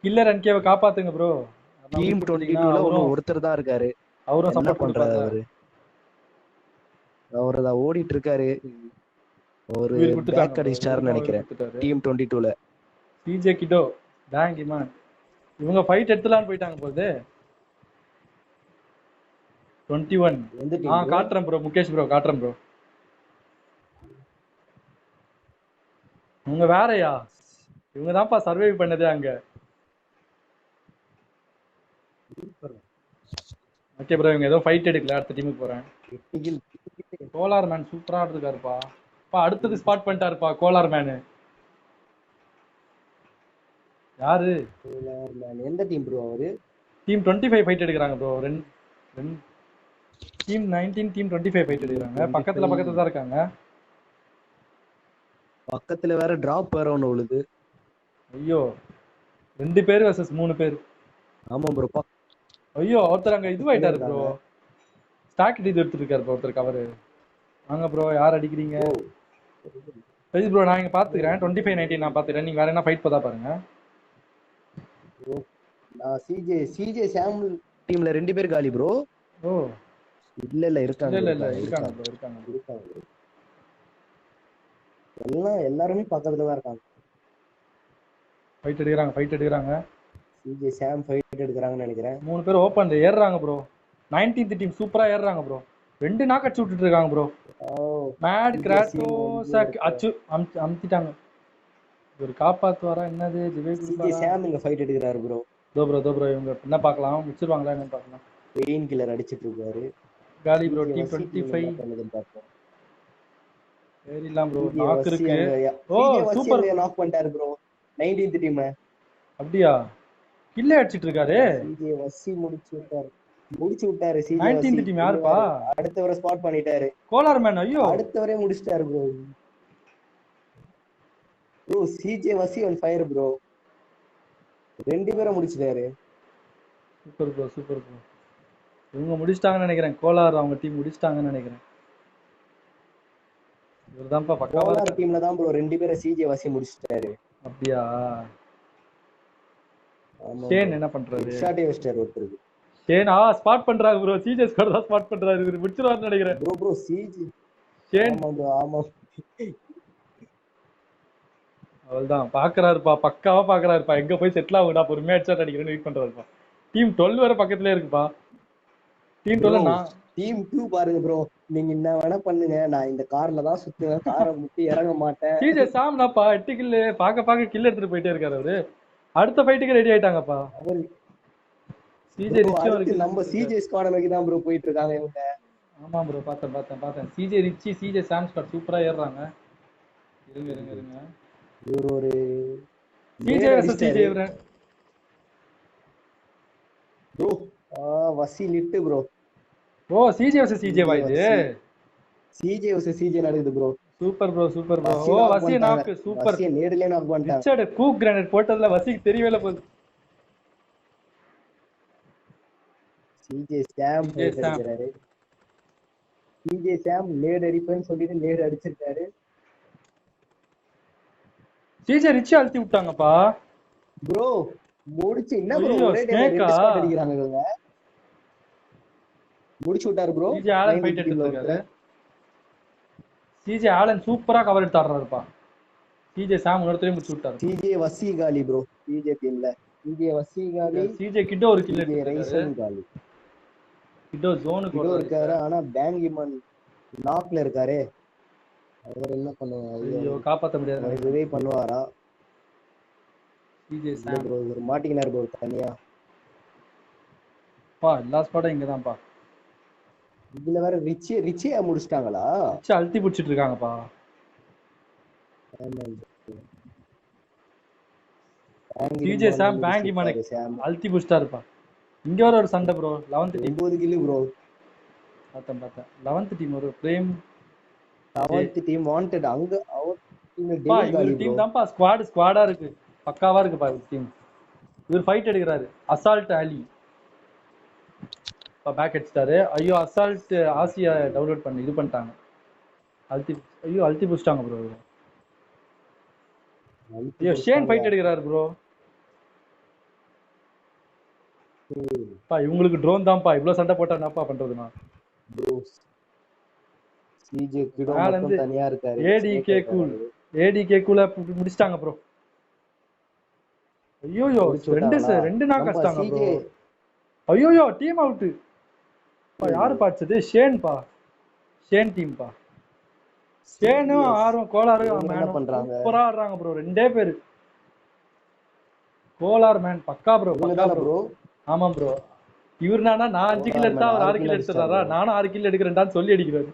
Speaker 1: கில்லர் என்கேவை காப்பாத்துங்க ப்ரோ.
Speaker 2: டீம் 22ல ஒருத்தர் தான் இருக்காரு.
Speaker 1: அவரும்
Speaker 2: என்ன
Speaker 1: சப்போர்ட்
Speaker 2: பண்றாரு
Speaker 1: கொடுப்பாரு.
Speaker 2: அவர்தான் ஓடிட்டு இருக்காரு. ஒரு
Speaker 1: உயிர் கொடுத்துட்டாங்க
Speaker 2: பேக் அடிச்சிட்டாருன்னு நினைக்கிறேன். டீம் 22ல
Speaker 1: சிஜே கிட்டோ டேங் இமான் இவங்க ஃபைட் எடுத்துலான்னு போயிட்டாங்க போகுது. 21 காட்டுறேன் ப்ரோ. முகேஷ் ப்ரோ காட்டுறேன் ப்ரோ. இவங்க வேறயா? இவங்க தான்ப்பா சர்வைவ் பண்ணதே அங்க. ஓகே ப்ரோ, இவங்க ஏதோ ஃபைட் எடுக்கல. அடுத்த டீமுக்கு போறேன். கோலார் மேன் சூப்பரா இருக்காருப்பா. அடுத்தது ஸ்பாட் பண்ணிட்டாருப்பா கோலார் மேனு. யாரு?
Speaker 2: எந்த டீம் ப்ரோ அவரு?
Speaker 1: டீம் 25 ஃபைட் எடுக்கறாங்க ப்ரோ. டீம் 19 டீம் 25 ஃபைட் எடுக்கறாங்க. பக்கத்துல தான் இருக்காங்க.
Speaker 2: பக்கத்துல வேற டிராப் வேற ஒன்னு விழுது.
Speaker 1: ஐயோ, 2 பேர் வெர்சஸ் 3 பேர்.
Speaker 2: ஆமா ப்ரோ.
Speaker 1: ஐயோ, ஒருத்தர் அங்க இதுவாயிட்டாரு ப்ரோ. ஸ்டாக் இது எடுத்துட்டு இருக்காரு ப்ரோ ஒருத்தர் கவர். வாங்க ப்ரோ, யார் அடிக்கிறீங்க? சரி ப்ரோ, நான் இங்க பாத்துக்கிறேன். 25-19 நான் பாத்துக்கிறேன். நீங்க வேற என்ன ஃபைட் போதா பாருங்க.
Speaker 2: சிஜே சாம் டீம்ல 2 பேர் காலி ப்ரோ.
Speaker 1: ஓ
Speaker 2: இல்ல இருக்காங்க.
Speaker 1: இல்ல இருக்காங்க ப்ரோ. இருக்காங்க.
Speaker 2: எல்லாருமே பக்கத்துல தான் இருக்காங்க.
Speaker 1: ஃபைட் எடுக்கறாங்க.
Speaker 2: சிஜே சாம் ஃபைட் எடுக்கறாங்கன்னு நினைக்கிறேன்.
Speaker 1: 3 பேர் ஓபன்ல ஏறுறாங்க ப்ரோ. 19th டீம் சூப்பரா ஏறுறாங்க ப்ரோ. 2 நாக் அடிச்சு விட்டுட்டு இருக்காங்க ப்ரோ. மேட் கிராட்டோஸ் அச்சு அமுத்திட்டாங்க. ஒரு காப்பாத்துவாரா என்னது? ஜிவே
Speaker 2: சிஜே சாம் இங்க ஃபைட் எடுக்கறாரு ப்ரோ.
Speaker 1: தோ ப்ரோ இவங்க என்ன பார்க்கலாம். முடிச்சிருவாங்களா என்னன்னு பார்க்கலாம்.
Speaker 2: பெயின் கில்லர் அடிச்சிட்டு இருக்காரு.
Speaker 1: காலி ப்ரோ. டீம் 25 ஏறிலாம் ப்ரோ. நாக் இருக்கு. ஓ சூப்பர்
Speaker 2: நாக் பண்ணிட்டாரு ப்ரோ. 19th team.
Speaker 1: அப்படியே கில்லே அடிச்சிட்டு இருக்காரு.
Speaker 2: சிஜே வசி முடிச்சு விட்டாரு. சிஜே
Speaker 1: 19th டீம் யாருப்பா?
Speaker 2: அடுத்தவரை ஸ்பாட் பண்ணிட்டாரு.
Speaker 1: கோலார் மேன். ஐயோ,
Speaker 2: அடுத்தவரே முடிச்சிட்டாரு ப்ரோ. ப்ரோ சிஜே வசி ஆன் ஃபயர் ப்ரோ. 2 பேரை முடிச்சிட்டாரு.
Speaker 1: Super bro. இவங்க முடிச்சிட்டாங்கன்னு நினைக்கிறேன். கோலார் அவங்க டீம் முடிச்சிட்டாங்கன்னு நினைக்கிறேன். இவர்தான்ப்பா பக்காவா
Speaker 2: கோலார் டீம்ல தான் ப்ரோ 2 பேரை சிஜே வசி முடிச்சிட்டாரு.
Speaker 1: அப்படியா? ஷேன் என்ன பண்றாரு?
Speaker 2: ஷாட்டே வெஸ்டர் ஒருத்தருக்கு.
Speaker 1: ஷேன் ஸ்பாட் பண்றாரு ப்ரோ. சிஜே ஸ்குவாட் தான் ஸ்பாட் பண்றாரு. இவர் முடிச்சிருவாருன்னு நினைக்கிறேன்.
Speaker 2: ப்ரோ சிஜே
Speaker 1: ஷேன்
Speaker 2: ஆமா.
Speaker 1: அவள்தான் பாக்குறாருப்பா. பக்காவா பாக்குறாருப்பா. எங்க போய் செட்டில் ஆகுடா, பொறுமையா ஹெட்ஷாட் அடிக்கிறேன்னு வெயிட் பண்றாருப்பா. டீம் 12 வரை பக்கத்துலயே இருக்குப்பா. டீம் 12 நான்
Speaker 2: டீம் 2 பாருங்க ப்ரோ. நீங்க என்ன வேணா பண்ணுங்க, நான் இந்த கார்ல தான் சுத்துவேன். காரை முட்டி இறங்க மாட்டேன்.
Speaker 1: சிஜே சாம்னாப்பா 8 கில்லு. பாக்க கில் எடுத்துட்டு போயிட்டே இருக்காரு அவரு. அடுத்த ஃபைட்டுக்கு ரெடி ஆயிட்டாங்கப்பா. சிஜே
Speaker 2: ப்ரோ
Speaker 1: ரிச்சும்
Speaker 2: அடுத்து நம்ம
Speaker 1: இருக்கு.
Speaker 2: சிஜே ஸ்குவாட நோக்கி தான் ப்ரோ போயிட்டு இருக்காங்க இவங்க.
Speaker 1: ஆமா ப்ரோ, பார்த்தேன். சிஜே ரிச்சி, சிஜே சாம் ஸ்குவாட் சூப்பரா ஏறுறாங்க. இருங்க.
Speaker 2: இவர் ஒரு
Speaker 1: சிஜே
Speaker 2: நேர்
Speaker 1: வெர்சஸ்
Speaker 2: அடிச்சிட்டாரு
Speaker 1: சிஜே.
Speaker 2: ப்ரோ. வசி லிட்டு ப்ரோ.
Speaker 1: ஓ, சிஜே வெர்சஸ் சிஜே வா இது?
Speaker 2: சிஜே vs சிஜே நடக்குது ப்ரோ.
Speaker 1: Super bro.
Speaker 2: வசி
Speaker 1: ஓ,
Speaker 2: நாக்
Speaker 1: வசி
Speaker 2: பண்ணிட்டாங்க.
Speaker 1: நாக்கு சூப்பர்.
Speaker 2: வசியை நேர்லயே நாக் பண்ணிட்டாங்க.
Speaker 1: ரிச்சர்ட் கூக் கிரானைட் போட்டதுல வசிக்கு தெரியவே இல்ல போகுது.
Speaker 2: சிஜே சாம்
Speaker 1: சிஜே
Speaker 2: ஃபைட்
Speaker 1: சாம்.
Speaker 2: அடிக்கிறாரு. சிஜே சாம் நேர் அடிப்பேன்னு சொல்லிட்டு நேர் அடிச்சிருக்காரு.
Speaker 1: சிஜே ரிச்சி அழுத்தி விட்டாங்கப்பா.
Speaker 2: ப்ரோ முடிச்சு என்ன ப்ரோ
Speaker 1: ஐயோ,
Speaker 2: ஒரே டைம்ல
Speaker 1: ஸ்னேக்கா?
Speaker 2: 2 ஸ்குவாட் அடிக்கிறாங்க இவங்க. முடிச்சு விட்டாரு ப்ரோ.
Speaker 1: சிஜே ஆலன்
Speaker 2: 9
Speaker 1: ஃபைட்
Speaker 2: டீம்ல
Speaker 1: எடுத்துட்டு இருக்காரு.
Speaker 2: ஒருத்தர்.
Speaker 1: சிஜே ஆலன் சூப்பரா கவர் எடுத்து ஆடுறாருப்பா. சிஜே சாம் ஒருத்தரையும் முடிச்சு விட்டாரு.
Speaker 2: சிஜே வசி காலி ப்ரோ. சிஜே டீம்ல சிஜே வசி காலி.
Speaker 1: சிஜே கிட்ட ஒரு கில்
Speaker 2: சிஜே
Speaker 1: எடுத்துட்டு இருக்காரு.
Speaker 2: ரைசன் காலி.
Speaker 1: கிட்ட ஜோனுக்கு
Speaker 2: கிடோ
Speaker 1: ஓடுறாரு
Speaker 2: இருக்காரு.
Speaker 1: இப்ப.
Speaker 2: ஆனா பேங்கிமன் நாக்ல இருக்காரு. அவர் என்ன பண்ணுவாரு?
Speaker 1: ஐயோ, காப்பாத்த முடியாது
Speaker 2: அவர்
Speaker 1: நினைக்கிறேன்.
Speaker 2: ரிவைவ் பண்ணுவாரா?
Speaker 1: சிஜே
Speaker 2: இல்ல
Speaker 1: சாம்.
Speaker 2: ப்ரோ இவர் மாட்டிக்கினார் ப்ரோ தனியா.
Speaker 1: பா, எல்லா ஸ்பாட்டும் இங்கதான்ப்பா.
Speaker 2: இதுல வேற ரிச்சியா முடிச்சிட்டாங்களா?
Speaker 1: ரிச்சி அழுத்தி பிடிச்சிட்டு இருக்காங்கப்பா. சிஜே சாம் பேங்கிமனை அழுத்தி பிடிச்சிட்டாருப்பா. இங்க வர ஒரு சண்டை bro. 11th team.
Speaker 2: 9 kilo bro.
Speaker 1: பார்த்தேன். 11th டீம் ஒரு பிரேம்.
Speaker 2: 7th டீம் வாண்டட் அங்க அவர் டீம்
Speaker 1: பா,
Speaker 2: டெவில்
Speaker 1: இவர்
Speaker 2: காலி ப்ரோ.
Speaker 1: டீம் தான்ப்பா ஸ்குவாடா இருக்கு. பக்காவா இருக்குப்பா இவர் டீம். இவர் ஃபைட் எடுக்கிறாரு. அசால்ட் அலி பேக் அடிச்சிட்டாரு. ஐயோ, அசால்ட் ஆசியா டவுன்லோட் பண்ணி இது பண்ணிட்டாங்க. அழுத்தி புடிச்சிட்டாங்க ப்ரோ. ஐயோ, ஷேன் ஃபைட் எடுக்கிறாரு ப்ரோ. பா, இவங்களுக்கு ட்ரோன் தான்ப்பா. இவ்வளவு சண்டை போட்டா என்னப்பா பண்றதுனா?
Speaker 2: ப்ரோ சிஜே கிடோ
Speaker 1: மேல
Speaker 2: மட்டும்
Speaker 1: இருந்து
Speaker 2: தனியா இருக்காரு.
Speaker 1: ஏடிகே கூல முடிச்சிட்டாங்க ப்ரோ. ஐயோ, ரெண்டு நாக் அடிச்சிட்டாங்க ப்ரோ. ஐயோ, டீம் அவுட். யாரு பாச்சது? ஷேன் டீம் பா. ஷேனும் ஆர்வம் கோலாறு மேனும் சூப்பரா ஆடுறாங்க ப்ரோ. 2 பேரு கோலார் மேன் பக்கா ப்ரோ. ஆமா ப்ரோ. இவர் நான் 5 கில் எடுத்தா அவர் 6 கில் எடுத்துறாரா? நானும் 6 கில் எடுக்கிறேன்டான்னு சொல்லி அடிக்கிறாரு.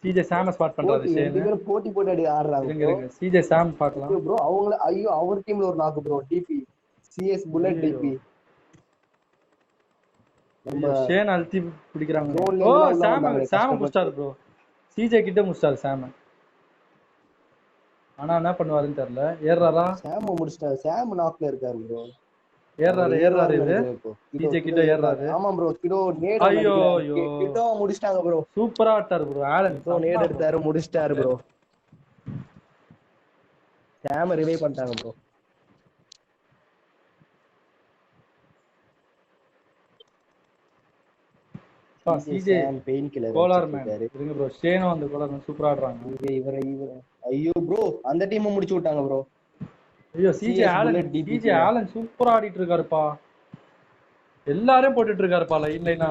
Speaker 1: சிஜே சாம ஸ்பாட் பண்றாரு. ஷேன்
Speaker 2: போட்டி போட்டு ஆடுறாங்க.
Speaker 1: இருங்க. சிஜே சாம் பார்க்கலாம்
Speaker 2: ப்ரோ. அவங்க ஐயோ அவர் டீம்ல ஒரு knock bro. DP CS bullet DP.
Speaker 1: Shane அழுத்தி பிடிக்கிறாங்க. ஓ, சாம முடிச்சிட்டாரு ப்ரோ. சிஜே கிட்ட முடிச்சிட்டாரு சாம. ஆனா என்ன பண்ணுவாருன்னு தெரியல. ஏறாரா?
Speaker 2: சாம முடிச்சிட்டாரு. சாம் நாக்ல இருக்காரு ப்ரோ.
Speaker 1: ஏறாரு இது. சிஜே கிட்ட ஏறாரு.
Speaker 2: ஆமா ப்ரோ. கிடோ நேட்
Speaker 1: ஐயோ
Speaker 2: கிடோ முடிச்சிட்டாங்க ப்ரோ.
Speaker 1: சூப்பரா ஆட்டாரு ப்ரோ. ஆலன்
Speaker 2: ப்ரோ நேட் எடுத்தாரு முடிச்சிட்டாரு ப்ரோ. சாம ரிவைவ் பண்ணிட்டாங்க bro.
Speaker 1: CJ
Speaker 2: pain killer
Speaker 1: Kolar man. இருங்க ப்ரோ. ஷேனும் அந்த கோலார் மேன் சூப்பரா ஆடுறாங்க.
Speaker 2: இவர ஐயோ ப்ரோ அந்த டீம் முடிச்சு விட்டாங்க ப்ரோ.
Speaker 1: ஐயோ, சிஜே ஆலன் சூப்பரா ஆடிட்டு இருக்காருப்பா. எல்லாரும் போட்டுட்டு இருக்காருப்பா லைனா.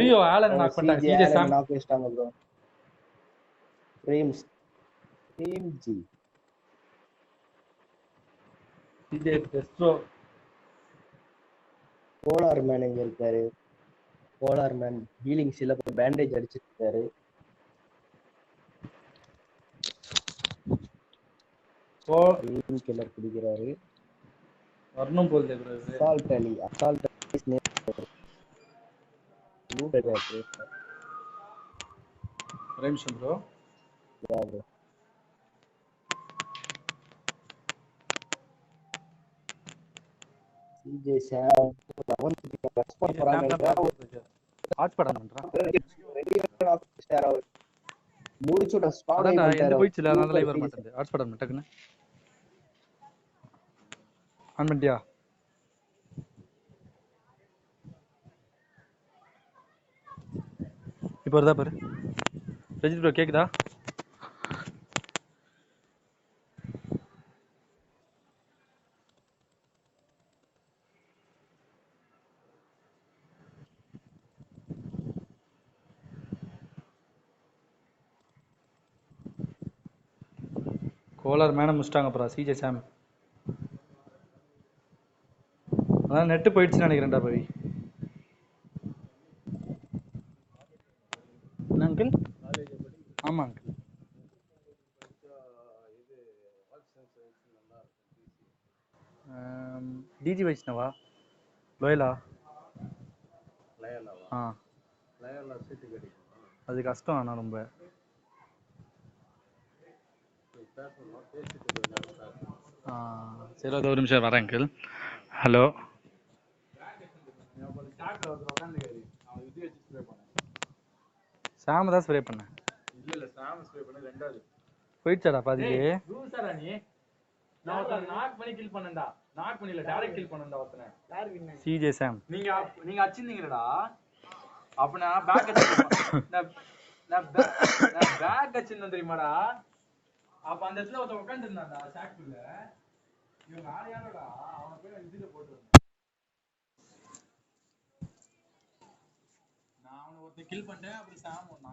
Speaker 1: ஐயோ, ஆலன் நாக் பண்ணிட்டாங்க. சிஜே சாம்
Speaker 2: நாக் பண்ணிட்டாங்க ப்ரோ. பிரேம் ஜி.
Speaker 1: சிஜே டெஸ்ட்ரோ.
Speaker 2: கோலார் மேன் எங்க இருக்காரு? கோலார் மேன் ஹீலிங் சில பேண்டேஜ் அடிச்சிருக்காரு. கில்லர் குடிக்கிறாரு.
Speaker 1: வரணும் போகுது ப்ரோ.
Speaker 2: அசால்ட் அலி
Speaker 1: ரேம்ஷன் ப்ரோ.
Speaker 2: சிஜே சாம் 11th போறாங்க. முடிச்சுட்ட ஸ்பாட்
Speaker 1: எந்த போயிடுச்சுல அதனால லைவ் வர மாட்டேங்குது. ஹாட்ஸ்பாட் ஆன் டக்குன்னு ஆன் பண்ணிட்டியா? இப்போ வருதா பாரு. ரஜித் ப்ரோ கேக்குதா? கோலார் மேன முடிச்சிட்டாங்க ப்ரோ. சிஜே சாம் அதான் நெட்டு போயிடுச்சுன்னு நினைக்கிறேன்டா பவி. என்ன அங்கிள்? ஆமா அங்கிள். டிஜி வைஷ்ணவா லோயலா? ஆ அது கஷ்டம் ஆனால் ரொம்ப. சரி ஒரு நிமிஷம் வரேன் அங்கிள். ஹலோ. சாம தான் ஸ்ப்ரே பண்ணேன். இல்ல சாம ஸ்ப்ரே பண்ண ரெண்டாவது போயிடுச்சாடா பாதிக்கு. லூசாடா நீ. நான் ஒருத்தன் நாக் பண்ணி கில் பண்ணேன்டா. நாக் பண்ணல டைரக்ட் கில் பண்ணேன்டா ஒருத்தனை. யார் வின்? சிஜே சாம். நீங்க அடிச்சிருந்தீங்கடா. அப்ப நான் பேக் அடிச்சேன். நான் பேக் அடிச்சேன் தெரியுமாடா. அப்ப அந்த இடத்துல ஒருத்தன் உட்கார்ந்து இருந்தான்டா சாக்குள்ள. இவங்க ஆளையானடா அவன போய் இதுல போட்டு நான் அவனை ஒருத்தன் கில் பண்ணிட்டேன். அப்படி சாம் ஒண்ணா